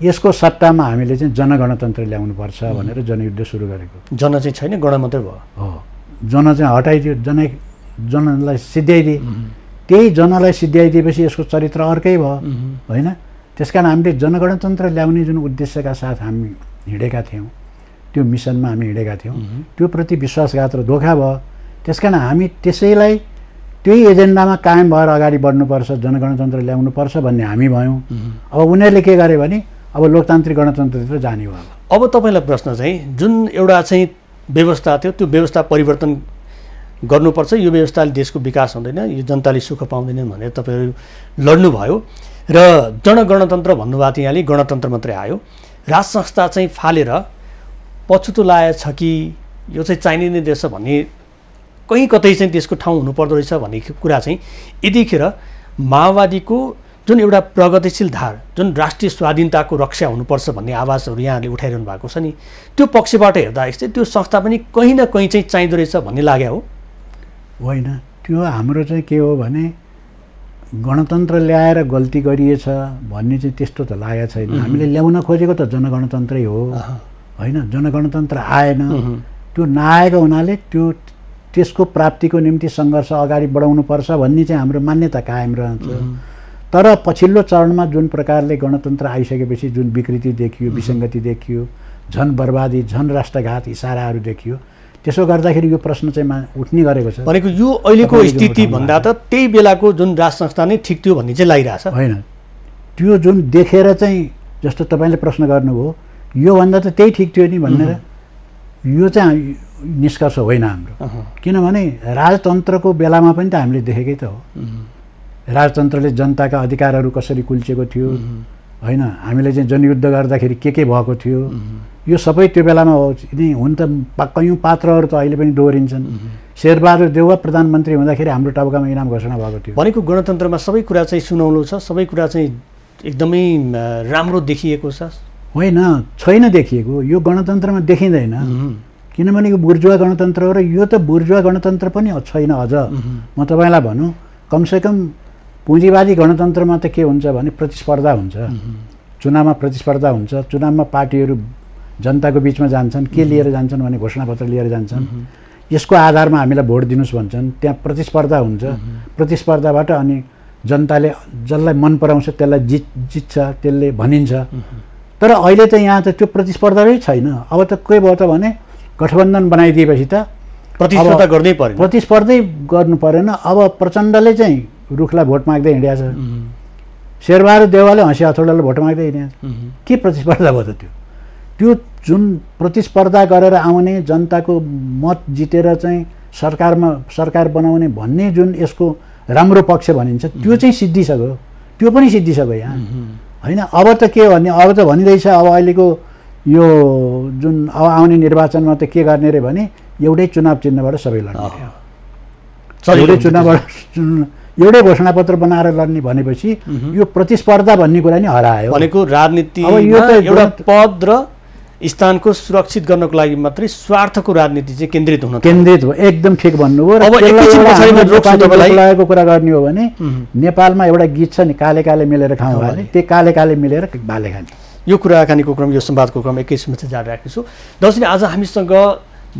यसको सट्टामा हामीले चाहिँ जनगणतन्त्र ल्याउनुपर्छ भनेर जनयुद्ध सुरु गरेको। जन चाहिँ छैन, गण मात्रै भयो। हो, जन चाहिँ हटाइदियो, जनलाई सिद्ध्याइदिए। त्यही जनलाई सिद्ध्याइदिएपछि यसको चरित्र अर्कै भयो होइन। त्यस कारण हामीले जनगणतन्त्र ल्याउने जुन उद्देश्यका साथ हामी हिँडेका थियौँ, त्यो मिसनमा हामी हिँडेका थियौँ, त्यो प्रति विश्वासघात र धोका भयो। त्यस कारण हामी त्यसैलाई त्यही एजेन्डामा कायम भएर अगाडि बढ्नुपर्छ, जनगणतन्त्र ल्याउनुपर्छ भन्ने हामी भयौँ। अब उनीहरूले के गरे भने अब लोकतान्त्रिक गणतन्त्रतिर जाने हो। अब तपाईँलाई प्रश्न चाहिँ, जुन एउटा चाहिँ व्यवस्था थियो त्यो व्यवस्था परिवर्तन गर्नुपर्छ, यो व्यवस्थाले देशको विकास हुँदैन, यो जनताले सुख पाउँदैन भनेर तपाईँहरू लड्नुभयो। र जनगणतन्त्र भन्नुभएको थियो यहाँले, गणतन्त्र मात्रै आयो, राज संस्था चाहिँ फालेर पछुतो लागेछ कि यो चाहिँ चाहिने नै रहेछ भन्ने कहीँ कतै चाहिँ त्यसको ठाउँ हुनुपर्दो रहेछ भन्ने कुरा चाहिँ यतिखेर माओवादीको जुन एउटा प्रगतिशील धार, जुन राष्ट्रिय स्वाधीनताको रक्षा हुनुपर्छ भन्ने आवाजहरू यहाँले उठाइरहनु भएको छ नि, त्यो पक्षबाट हेर्दा चाहिँ त्यो संस्था पनि कहीँ न कहीँ चाहिँ चाहिँदो रहेछ भन्ने लाग्यो हो? होइन, त्यो हाम्रो चाहिँ के हो भने गणतन्त्र ल्याएर गल्ती गरिएछ भन्ने चाहिँ त्यस्तो त लागेको छैन। हामीले ल्याउन खोजेको त जनगणतन्त्रै हो होइन, जनगणतन्त्र आएन, त्यो नआएको हुनाले त्यसको प्राप्तिको निम्ति सङ्घर्ष अगाडि बढाउनुपर्छ भन्ने चाहिँ हाम्रो मान्यता कायम रहन्छ। तर पछिल्लो चरणमा जुन प्रकारले गणतन्त्र आइसकेपछि जुन विकृति देखियो, विसङ्गति देखियो, झन बर्बादी, झन राष्ट्रघात इसाराहरू देखियो, त्यसो गर्दाखेरि यो प्रश्न चाहिँ उठ्ने गरेको छ। भनेको यो अहिलेको स्थिति भन्दा त त्यही बेलाको जुन राज संस्था नै ठिक थियो भन्ने चाहिँ लागिरहेछ। होइन, त्यो जुन देखेर चाहिँ जस्तो तपाईँले प्रश्न गर्नुभयो योभन्दा त त्यही ठिक थियो नि भनेर, यो चाहिँ निष्कर्ष होइन हाम्रो। किनभने राजतन्त्रको बेलामा पनि त हामीले देखेकै त हो, राजतन्त्रले जनताका अधिकारहरू कसरी कुल्चेको थियो होइन, हामीले चाहिँ जनयुद्ध गर्दाखेरि के भएको थियो, यो सबै त्यो बेलामा हो नि। हुन त कयौँ पात्रहरू त अहिले पनि दोहोरिन्छन्। शेरबहादुर देउवा प्रधानमन्त्री हुँदाखेरि हाम्रो टाउकामा इनाम घोषणा भएको थियो। भनेको गणतन्त्रमा सबै कुरा चाहिँ सुनौलो छ, सबै कुरा चाहिँ एकदमै राम्रो देखिएको छ? होइन, छैन देखिएको, यो गणतन्त्रमा देखिँदैन। किनभने यो बुर्जुवा गणतन्त्र हो र यो त बुर्जुवा गणतन्त्र पनि छैन अझ। म तपाईँलाई भनौँ, कमसेकम पुँजीवादी गणतन्त्रमा त के हुन्छ भने प्रतिस्पर्धा हुन्छ, चुनावमा प्रतिस्पर्धा हुन्छ, चुनावमा पार्टीहरू जनताको बिचमा जान्छन्, के लिएर जान्छन् भने घोषणापत्र लिएर जान्छन्, यसको आधारमा हामीलाई भोट दिनुहोस् भन्छन्, त्यहाँ प्रतिस्पर्धा हुन्छ, प्रतिस्पर्धाबाट अनि जनताले जसलाई मन पराउँछ त्यसलाई जित्छ, त्यसले भनिन्छ। तर अहिले त यहाँ त त्यो प्रतिस्पर्धै छैन। अब त के भयो त भने गठबन्धन बनाइदिएपछि त प्रतिस्पर्धा गर्नै पर्यो, प्रतिस्पर्धै गर्नु परेन। अब प्रचण्डले चाहिँ रुखलाई भोट माग्दै हिँडेको छ, शेरबहादुर देउवाले हँसी हथौडाले भोट माग्दै हिँडेको छ। के प्रतिस्पर्धा भयो त त्यो जुन प्रतिस्पर्धा गरेर आउने, जनताको मत जितेर चाहिँ सरकार बनाउने भन्ने जुन यसको राम्रो पक्ष भनिन्छ त्यो चाहिँ सिद्धिसक्यो, त्यो पनि सिद्धिसक्यो यहाँ होइन। अब त के भन्ने, अब त भनिँदैछ अब अहिलेको यो जुन अब आउने निर्वाचनमा त के गर्ने रे भने एउटै चुनाव चिन्हबाट सबै लड्ने, एउटै चुनावबाट एउटै घोषणापत्र बनाएर लड्ने भनेपछि यो प्रतिस्पर्धा भन्ने कुरा नि हरायो। भनेको राजनीतिमा एउटा पद र स्थानको सुरक्षित गर्नको लागि मात्रै स्वार्थको राजनीति चाहिँ केन्द्रित भयो। एकदम ठिक भन्नुभयो। र लागेको कुरा गर्ने हो भने नेपालमा एउटा गीत छ नि, काले काले मिलेर खाउँ भाले, त्यो काले काले मिलेर भाले खाने। यो कुराकानीको क्रम, यो संवादको क्रम एकैछिनमा चाहिँ जारी राख्नेछु। दर्शक, आज हामीसँग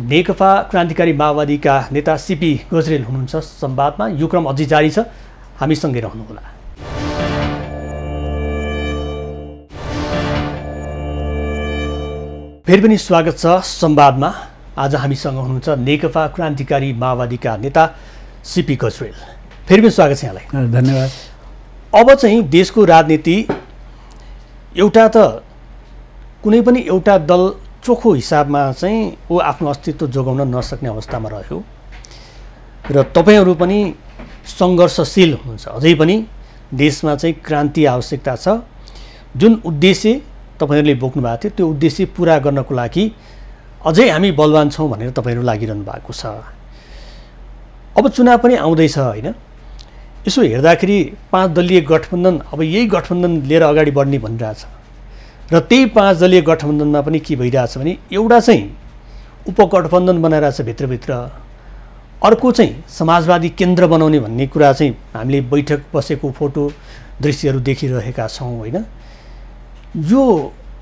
नेकपा क्रान्तिकारी माओवादीका नेता सीपी गजरेल हुनुहुन्छ संवादमा। यो क्रम अझै जारी छ, हामीसँगै रहनुहोला। फेरि पनि स्वागत छ संवादमा। आज हामीसँग हुनुहुन्छ नेकपा क्रान्तिकारी माओवादीका नेता सीपी गजरेल। फेरि पनि स्वागत छ यहाँलाई। धन्यवाद। अब चाहिँ देशको राजनीति एउटा त कुनै पनि एउटा दल चोखो हिसाबमा चाहिँ ऊ आफ्नो अस्तित्व जोगाउन नसक्ने अवस्थामा रह्यो र तपाईँहरू पनि सङ्घर्षशील हुनुहुन्छ। अझै पनि देशमा चाहिँ क्रान्ति आवश्यकता छ। जुन उद्देश्य तपाईँहरूले बोक्नु भएको थियो त्यो उद्देश्य पुरा गर्नको लागि अझै हामी बलवान छौँ भनेर तपाईँहरू लागिरहनु भएको छ। अब चुनाव पनि आउँदैछ होइन, यसो हेर्दाखेरि 5 दलीय गठबन्धन, अब यही गठबन्धन लिएर अगाडि बढ्ने भनिरहेछ र त्यही 5 दलीय गठबन्धनमा पनि के भइरहेछ भने एउटा चाहिँ उपगठबन्धन बनाइरहेछ भित्रभित्र, अर्को चाहिँ समाजवादी केन्द्र बनाउने भन्ने कुरा चाहिँ हामीले बैठक बसेको फोटो दृश्यहरू देखिरहेका छौँ होइन।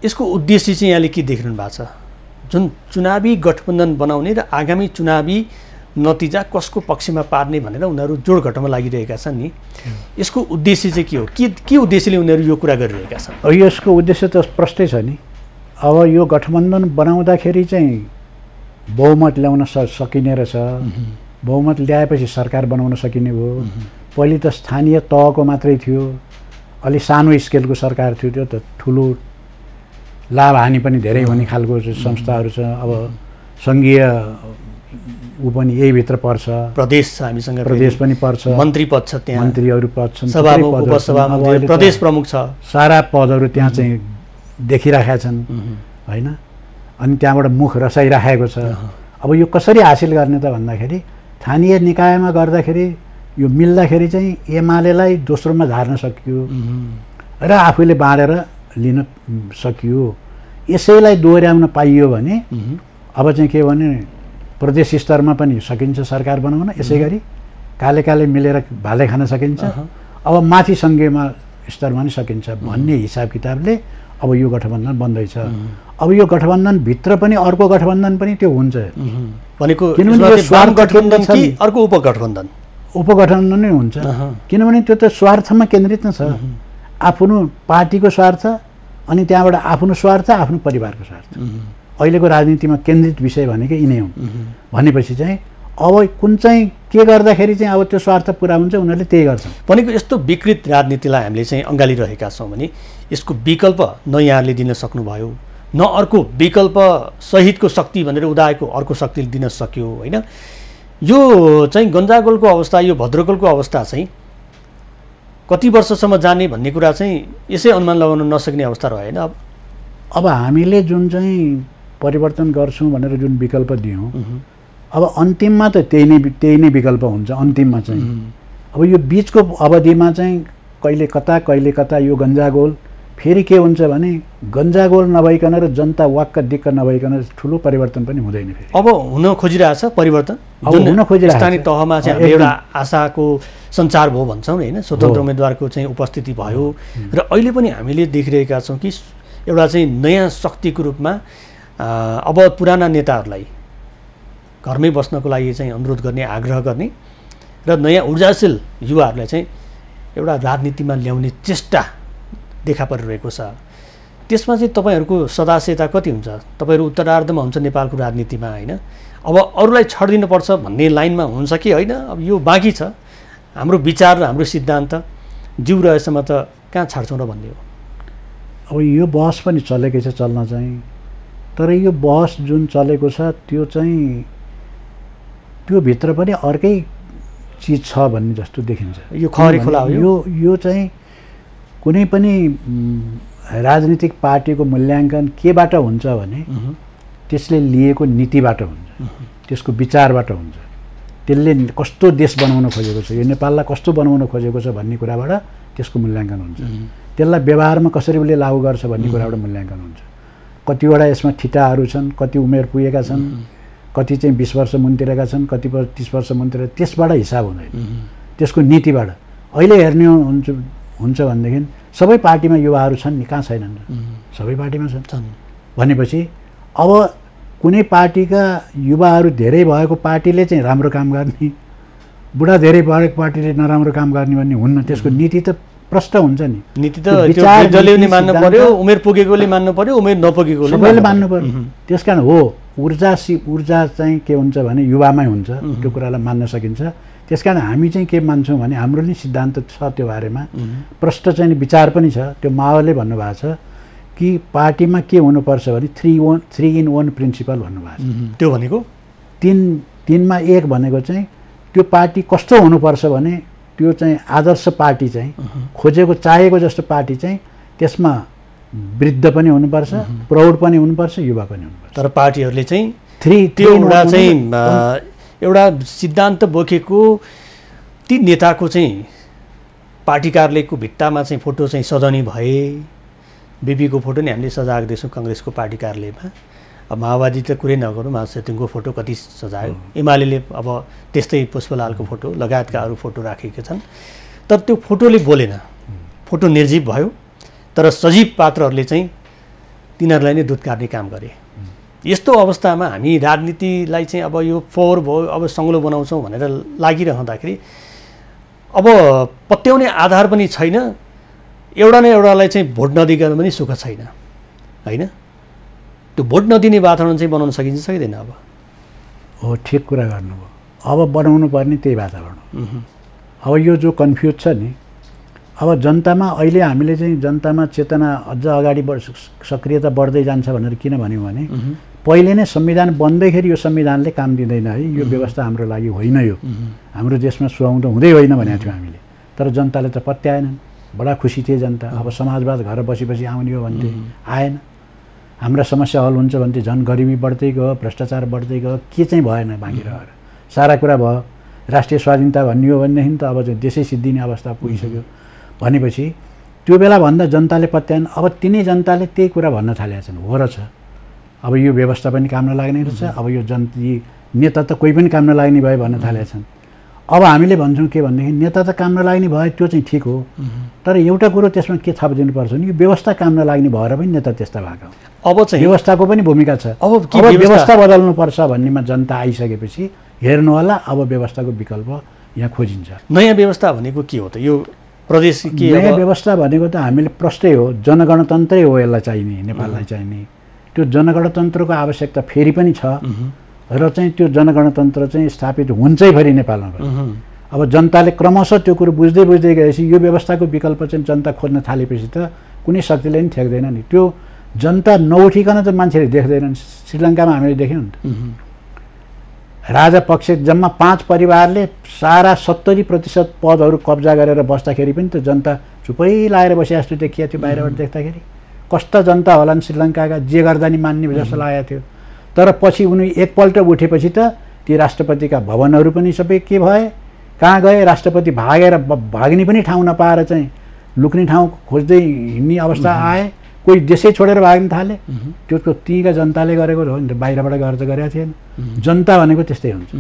यसको उद्देश्य चाहिँ यहाँले के देखिरहनु भएको छ? जुन चुनावी गठबन्धन बनाउने र आगामी चुनावी नतिजा कसको पक्षमा पार्ने भनेर उनीहरू जोडघटमा लागिरहेका छन् नि, यसको उद्देश्य चाहिँ के हो? के उद्देश्यले उनीहरू यो कुरा गरिरहेका छन्? यसको उद्देश्य त प्रष्टै छ नि। अब यो गठबन्धन बनाउँदाखेरि चाहिँ बहुमत ल्याउन सकिने रहेछ, बहुमत ल्याएपछि सरकार बनाउन सकिने भयो। पहिले त स्थानीय तहको मात्रै थियो, अलि सानो स्केलको सरकार थियो, त्यो त ठुलो लाभ हानि पनि धेरै हुने खालको संस्थाहरू छ। अब सङ्घीय ऊ पनि यहीभित्र पर्छ। प्रदेश छ हामीसँग, प्रदेश पनि पर्छ, मन्त्री पद छ त्यहाँ, मन्त्रीहरू पद छन्, सभामुख, उपसभामुख, प्रदेश प्रमुख छ, सारा पदहरू त्यहाँ चाहिँ देखिराखेका छन् होइन। अनि त्यहाँबाट मुख रसाइराखेको छ। अब यो कसरी हासिल गर्ने त भन्दाखेरि स्थानीय निकायमा गर्दाखेरि यो मिल्दाखेरि चाहिँ एमालेलाई दोस्रोमा झार्न सकियो र आफूले बाँडेर लिन सकियो। यसैलाई दोहोऱ्याउन पाइयो भने अब चाहिँ के भने प्रदेश स्तरमा पनि सकिन्छ सरकार बनाउन, यसै गरी काले काले मिलेर भाले खान सकिन्छ। अब माथि सङ्घीयमा स्तरमा पनि सकिन्छ भन्ने हिसाब किताबले अब यो गठबन्धन बन्दैछ। अब यो गठबन्धनभित्र पनि अर्को गठबन्धन पनि त्यो हुन्छ भनेको, किनभने स्वार्थ गठबन्धन कि अर्को उपगठबन्धन? उपगठबन्धन नै हुन्छ, किनभने त्यो त स्वार्थमा केन्द्रित न छ। आफ्नो पार्टीको स्वार्थ अनि त्यहाँबाट आफ्नो स्वार्थ, आफ्नो परिवारको स्वार्थ। अहिलेको राजनीतिमा केन्द्रित विषय भनेकै यिनै हुन्। भनेपछि चाहिँ अब कुन चाहिँ के गर्दाखेरि चाहिँ अब त्यो स्वार्थ पुरा हुन्छ उनीहरूले त्यही गर्छन्। भनेको यस्तो विकृत राजनीतिलाई हामीले चाहिँ अँगालिरहेका छौँ भने यसको विकल्प न यहाँले दिन सक्नुभयो, न अर्को विकल्प सहितको शक्ति भनेर उदाएको अर्को शक्तिले दिन सक्यो होइन। यो चाहिँ गन्जागोलको अवस्था, यो भद्रकोलको अवस्था चाहिँ कति वर्षसम्म जाने भन्ने कुरा चाहिँ यसै अनुमान लगाउन नसक्ने अवस्था रह्यो होइन। अब हामीले जुन चाहिँ परिवर्तन गर्छौँ भनेर जुन विकल्प दियौँ, अब अन्तिममा त त्यही नै विकल्प हुन्छ अन्तिममा चाहिँ। अब यो बिचको अवधिमा चाहिँ कहिले कता यो गन्जागोल, फेरि के हुन्छ भने गन्जागोल नभइकन र जनता वाक्क दिक्क नभइकन ठुलो परिवर्तन पनि हुँदैन। फेरि अब हुन खोजिरहेछ परिवर्तन, अब हुन खोजिरहेछ। स्थानीय तहमा चाहिँ एउटा आशाको सञ्चार भयो भन्छौँ नि होइन, स्वतन्त्र उम्मेदवारको चाहिँ उपस्थिति भयो र अहिले पनि हामीले देखिरहेका छौँ कि एउटा चाहिँ नयाँ शक्तिको रूपमा अब पुराना नेताहरूलाई घरमै बस्नको लागि चाहिँ अनुरोध गर्ने, आग्रह गर्ने र नयाँ ऊर्जाशील युवाहरूलाई चाहिँ एउटा राजनीतिमा ल्याउने चेष्टा देखा परिरहेको छ। त्यसमा चाहिँ तपाईँहरूको सदास्यता कति हुन्छ? तपाईँहरू उत्तरार्धमा हुन्छ नेपालको राजनीतिमा होइन, अब अरूलाई छाडिदिनुपर्छ भन्ने लाइनमा हुन्छ कि होइन? अब यो बाँकी छ, हाम्रो विचार र हाम्रो सिद्धान्त जिउ रहेसम्म त कहाँ छाड्छौँ र भन्ने हो। अब यो बहस पनि चलेकै छ, चल्न चाहिँ, तर यो बहस जुन चलेको छ त्यो चाहिँ त्यो भित्र पनि अर्कै चिज छ भन्ने जस्तो देखिन्छ। यो खहरी खोला हो। यो चाहिँ कुनै पनि राजनीतिक पार्टीको मूल्याङ्कन केबाट हुन्छ भने त्यसले लिएको नीतिबाट हुन्छ, त्यसको विचारबाट हुन्छ, त्यसले कस्तो देश बनाउन खोजेको छ, यो नेपाललाई कस्तो बनाउन खोजेको छ भन्ने कुराबाट त्यसको मूल्याङ्कन हुन्छ। त्यसलाई व्यवहारमा कसरी उसले लागू गर्छ भन्ने कुराबाट मूल्याङ्कन हुन्छ। कतिवटा यसमा ठिटाहरू छन्, कति उमेर पुगेका छन्, कति चाहिँ 20 वर्ष मुनतिरेका छन्, कति 30 वर्ष मुनतिर, त्यसबाट हिसाब हुँदैन, त्यसको नीतिबाट। अहिले हेर्ने हुन्छ भनेदेखि सबै पार्टीमा युवाहरू छन् नि, कहाँ छैनन्? सबै पार्टीमा छन्। भनेपछि अब कुनै पार्टीका युवाहरू धेरै भएको पार्टीले चाहिँ राम्रो काम गर्ने, बुढा धेरै भएको पार्टीले नराम्रो काम गर्ने भन्ने हुन्न। त्यसको नीति त प्रष्ट हुन्छ नि। नीति त वृद्धले मान्नु पर्यो, उमेर पुगेकोले मान्नु पर्यो, उमेर नपुगेकोले सबैले मान्नु पर्यो। त्यसकारण हो ऊर्जा चाहिँ के हुन्छ भने युवामै हुन्छ, त्यो कुरालाई मान्न सकिन्छ। त्यसकारण हामी चाहिँ के मान्छौँ भने हाम्रो नि सिद्धान्त छ त्यो बारेमा, प्रष्ट चाहिँ विचार पनि छ। त्यो माओले भन्नुभएको छ कि पार्टीमा के हुनुपर्छ भने 3 in 1 प्रिन्सिपल भन्नुभएको छ। त्यो भनेको 3मा 1 भनेको चाहिँ त्यो पार्टी कस्तो हुनुपर्छ भने त्यो चाहिँ आदर्श पार्टी चाहिँ खोजेको चाहेको जस्तो पार्टी चाहिँ त्यसमा वृद्ध पनि हुनुपर्छ, प्रौढ पनि हुनुपर्छ, युवा पनि हुनुपर्छ। तर पार्टीहरूले चाहिँ त्यो एउटा चाहिँ एउटा सिद्धान्त बोकेको ती नेताको चाहिँ पार्टी कार्यालयको भित्तामा चाहिँ फोटो चाहिँ सजाउने भए, बिपीको फोटो नि हामीले सजाएको देख्छौँ काङ्ग्रेसको पार्टी कार्यालयमा। अब माओवादी त कुरै नगरौँ, महासचिवको फोटो कति सजायो, एमाले अब त्यस्तै पुष्पलालको फोटो लगायतका अरू फोटो राखेका छन्। तर त्यो फोटोले बोलेन, फोटो निर्जीव भयो। तर सजीव पात्रहरूले चाहिँ तिनीहरूलाई नै दुध काट्ने काम गरे। यस्तो अवस्थामा हामी राजनीतिलाई चाहिँ अब यो फोहोर भयो, अब सङ्लो बनाउँछौँ भनेर लागिरहँदाखेरि अब पत्याउने आधार पनि छैन, एउटा न एउटालाई चाहिँ भोट नदिकन पनि सुख छैन होइन। त्यो भोट नदिने वातावरण चाहिँ बनाउन सकिन्छ सकिँदैन? अब हो, ठिक कुरा गर्नुभयो। अब बनाउनु पर्ने त्यही वातावरण हो। अब यो जो कन्फ्युज छ नि, अब जनतामा अहिले हामीले चाहिँ जनतामा चेतना अझ अगाडि सक्रियता बढ्दै जान्छ भनेर किन भन्यौँ भने पहिले नै संविधान बन्दैखेरि यो संविधानले काम दिँदैन है, यो व्यवस्था हाम्रो लागि होइन, यो हाम्रो देशमा सुहाउँदो हुँदै होइन भनेको थियौँ हामीले। तर जनताले त पत्याएनन्, बडा खुसी थिए जनता। अब समाजवाद घर बसी आउने हो भन्थे, आएन। हाम्रा समस्या हल हुन्छ भन्थे, झन् गरिबी बढ्दै गयो, भ्रष्टाचार बढ्दै गयो, के चाहिँ भएन बाँकी रहेर, सारा कुरा भयो। राष्ट्रिय स्वाधीनता भन्ने हो भनेदेखि त अब चाहिँ देशै सिद्धिने अवस्था पुगिसक्यो भनेपछि त्यो बेलाभन्दा जनताले पत्याएन। अब तिनै जनताले त्यही कुरा भन्न थालेका छन्, हो रहेछ अब यो व्यवस्था पनि काम नलाग्ने रहेछ, अब यो नेता त कोही पनि काम नलाग्ने भयो भन्न थालेका छन्। अब हामीले भन्छौँ के भनेदेखि नेता त काम नलाग्ने भयो त्यो चाहिँ ठिक हो, तर एउटा कुरो त्यसमा के थपिदिनुपर्छ भने यो व्यवस्था काम नलाग्ने भएर पनि नेता त्यस्ता भएको। अब चाहिँ व्यवस्थाको पनि भूमिका छ। अब व्यवस्था बदल्नुपर्छ भन्नेमा जनता आइसकेपछि हेर्नु होला, अब व्यवस्थाको विकल्प यहाँ खोजिन्छ। नयाँ व्यवस्था भनेको के हो त? यो प्रदेश के नयाँ व्यवस्था भनेको त हामीले प्रष्टै हो, जनगणतन्त्रै हो यसलाई चाहिने, नेपाललाई चाहिने। त्यो जनगणतन्त्रको आवश्यकता फेरि पनि छ र चाहिँ त्यो जनगणतन्त्र चाहिँ स्थापित हुन्छै फेरि नेपालमा। अब जनताले क्रमशः त्यो कुरो बुझ्दै गएपछि यो व्यवस्थाको विकल्प चाहिँ जनता खोज्न थालेपछि त कुनै शक्तिले पनि ठेक्दैन नि। त्यो जनता नउठिकन त मान्छेले देख्दैनन्। श्रीलङ्कामा हामीले देख्यौँ नि त, राजा पक्ष जम्मा 5 परिवारले सारा 70% पदहरू कब्जा गरेर बस्दाखेरि पनि त जनता चुपै लाएर बसे जस्तो देखिएको थियो बाहिरबाट देख्दाखेरि। कस्ता जनता होलान् श्रीलङ्काका, जे गर्दा नि मान्ने जस्तो लागेको थियो। तर पछि उनी एकपल्ट उठेपछि त ती राष्ट्रपतिका भवनहरू पनि सबै के भए, कहाँ गए, राष्ट्रपति भाग्ने पनि ठाउँ नपाएर चाहिँ लुक्ने ठाउँ खोज्दै हिँड्ने अवस्था आए। कोही देशै छोडेर भाग्न थाले। त्यो तीका जनताले गरेको हो नि त, बाहिरबाट गरेर त गरेका थिएन। जनता भनेको त्यस्तै हुन्छ।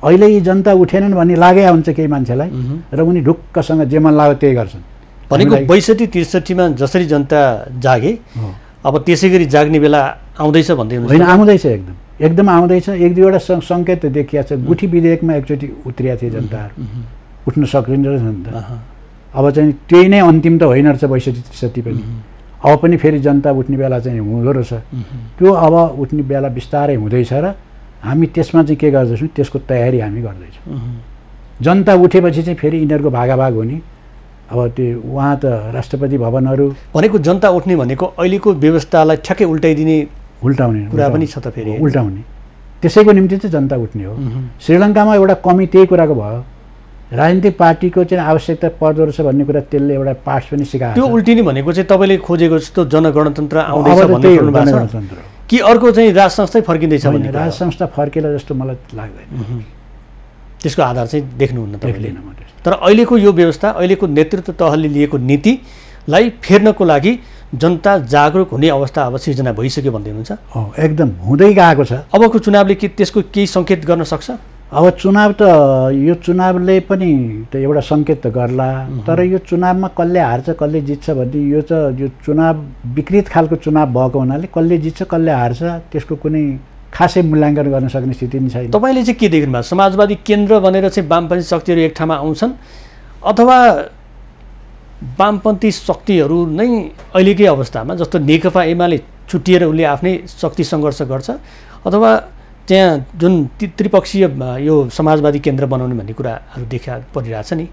अहिले यी जनता उठेनन् भन्ने लागेको हुन्छ केही मान्छेलाई र उनी ढुक्कसँग जे मन लाग्यो त्यही गर्छन्। भनेको 62-63मा जसरी जनता जागे अब त्यसै गरी जाग्ने बेला आउँदैछ भन्दै हुनुहुन्छ? होइन, आउँदैछ, एकदम आउँदैछ। 1-2वटा सङ्केत देखिया छ। गुठी विधेयकमा एकचोटि उत्रिया थिए जनताहरू, उठ्न सकिँदो रहेछ नि त। अब चाहिँ त्यही नै अन्तिम त होइन रहेछ 62-63 पनि। अब पनि फेरि जनता उठ्ने बेला चाहिँ हुँदो रहेछ। त्यो अब उठ्ने बेला बिस्तारै हुँदैछ र हामी त्यसमा चाहिँ के गर्दैछौँ, त्यसको तयारी हामी गर्दैछौँ। जनता उठेपछि चाहिँ फेरि यिनीहरूको भागाभाग हुने। अब त्यो उहाँ त राष्ट्रपति भवनहरू भनेको जनता उठ्ने भनेको अहिलेको व्यवस्थालाई ठ्याक्कै उल्टाउने कुरा पनि छ त फेरि। उल्टाउने, त्यसैको निम्ति चाहिँ जनता उठ्ने हो। श्रीलङ्कामा एउटा कमी त्यही कुराको भयो, राजनीतिक पार्टीको चाहिँ आवश्यकता पर्दो रहेछ भन्ने कुरा त्यसले एउटा पाठ पनि सिकायो। त्यो उल्टिने भनेको चाहिँ तपाईँले खोजेको जस्तो जनगणतन्त्र आउँदैछ भन्ने गणतन्त्र कि अर्को चाहिँ राज संस्थै फर्किँदैछ भन्ने? राज संस्था फर्केला जस्तो मलाई लाग्दैन। त्यसको आधार चाहिँ देख्नुहुन्न तपाईँले? तर अहिलेको यो व्यवस्था, अहिलेको नेतृत्व तहले लिएको नीतिलाई फेर्नको लागि जनता जागरुक हुने अवस्था अब सिर्जना भइसक्यो भन्दै हुनुहुन्छ? एकदम हुँदै गएको छ। अबको चुनावले के त्यसको केही सङ्केत गर्न सक्छ? अब चुनाव त यो चुनावले पनि त एउटा सङ्केत त गर्ला, तर यो चुनावमा कसले हार्छ कसले जित्छ भन्ने यो चुनाव विकृत खालको चुनाव भएको हुनाले कसले जित्छ कसले हार्छ त्यसको कुनै खासै मूल्याङ्कन गर्न सक्ने स्थिति नै छैन। तपाईँले चाहिँ के देख्नु भएको? समाजवादी केन्द्र भनेर चाहिँ वामपन्थी शक्तिहरू एक ठाउँमा आउँछन् अथवा वामपन्थी शक्तिहरू नै अहिलेकै अवस्थामा जस्तो नेकपा एमाले छुट्टिएर उसले आफ्नै शक्ति सङ्घर्ष गर्छ अथवा त्यहाँ जुन त्रिपक्षीय यो समाजवादी केन्द्र बनाउने भन्ने कुराहरू देखा परिरहेछ नि,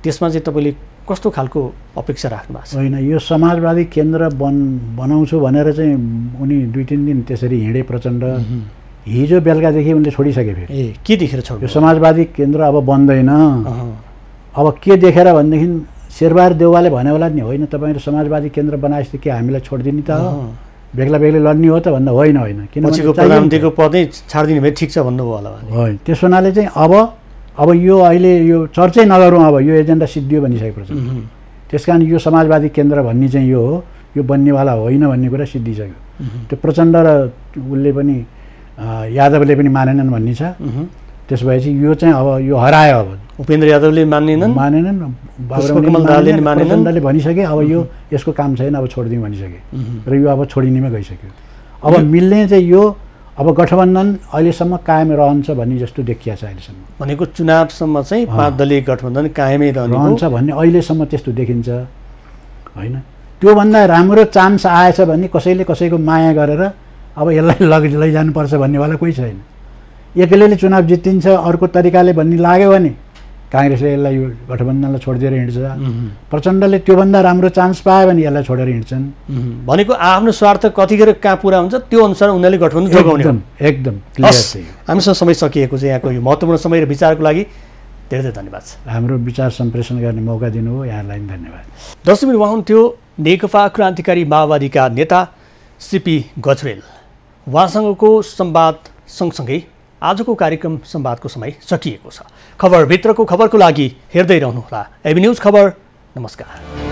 त्यसमा चाहिँ तपाईँले कस्तो खालको अपेक्षा राख्नु भएको छ? होइन, यो समाजवादी केन्द्र बनाउँछु भनेर चाहिँ उनी 2-3 दिन त्यसरी हिँडे प्रचण्ड। हिजो बेलुकादेखि उनले छोडिसके फेरि। के देखेर छोड्यो? यो समाजवादी केन्द्र अब बन्दैन। अब के देखेर भनेदेखि शेरबहादुर देउवाले भने होला नि, होइन तपाईँहरू समाजवादी केन्द्र बनाएपछि के हामीलाई छोडिदिने त हो, बेग्ला बेग्लै लड्ने हो त भन्दा होइन होइन, किनभने प्रधानमन्त्रीको पदै छाडिदिने भए ठिक छ भन्नुभयो होला। होइन, त्यस हुनाले चाहिँ अब यो अहिले यो चर्चै नगरौँ, अब यो एजेन्डा सिद्धियो भनिसकेको छ। त्यस कारण यो समाजवादी केन्द्र भन्ने चाहिँ यो हो, यो बन्नेवाला होइन भन्ने कुरा सिद्धिसक्यो। त्यो प्रचण्ड र उसले पनि यादवले पनि मानेनन् भन्ने छ। त्यस भएपछि यो चाहिँ अब यो हरायो। अब उपेन्द्र यादवले मानेनन्, प्रचण्डले भनिसके अब यो यसको काम छैन, अब छोडिदिउँ भनिसके र यो अब छोडिनेमा गइसक्यो। अब मिल्ने चाहिँ यो अब गठबन्धन अहिलेसम्म कायम रहन्छ भन्ने जस्तो देखिया छ अहिलेसम्म। भनेको चुनावसम्म चाहिँ 5 दलीय गठबन्धन कायमै रहन्छ भन्ने अहिलेसम्म त्यस्तो देखिन्छ। होइन, त्योभन्दा राम्रो चान्स आएछ भने कसैले कसैको माया गरेर अब यसलाई लैजानुपर्छ भन्नेवाला कोही छैन। एक्लैले चुनाव जितिन्छ अर्को तरिकाले भन्ने लाग्यो भने काङ्ग्रेसले यसलाई यो गठबन्धनलाई छोडिदिएर हिँड्छ, प्रचण्डले त्योभन्दा राम्रो चान्स पायो भने यसलाई छोडेर हिँड्छन्। भनेको आफ्नो स्वार्थ कतिखेर कहाँ पुरा हुन्छ त्यो अनुसार उनीहरूले गठबन्धन जोगाउने। एकदम क्लियर। हामीसँग समय सकिएको छ। यहाँको यो महत्त्वपूर्ण समय र विचारको लागि धेरै धेरै धन्यवाद छ। हाम्रो विचार सम्प्रेषण गर्ने मौका दिनुभयो, यहाँलाई पनि धन्यवाद। दर्शक उहाँ हुनुहुन्थ्यो नेकपा क्रान्तिकारी माओवादीका नेता सिपी गजरेल। उहाँसँगको संवाद सँगसँगै आजको कार्यक्रम संवादको समय सकिएको छ। खबरभित्रको खबरको लागि हेर्दै रहनुहोला एबी न्युज खबर। नमस्कार।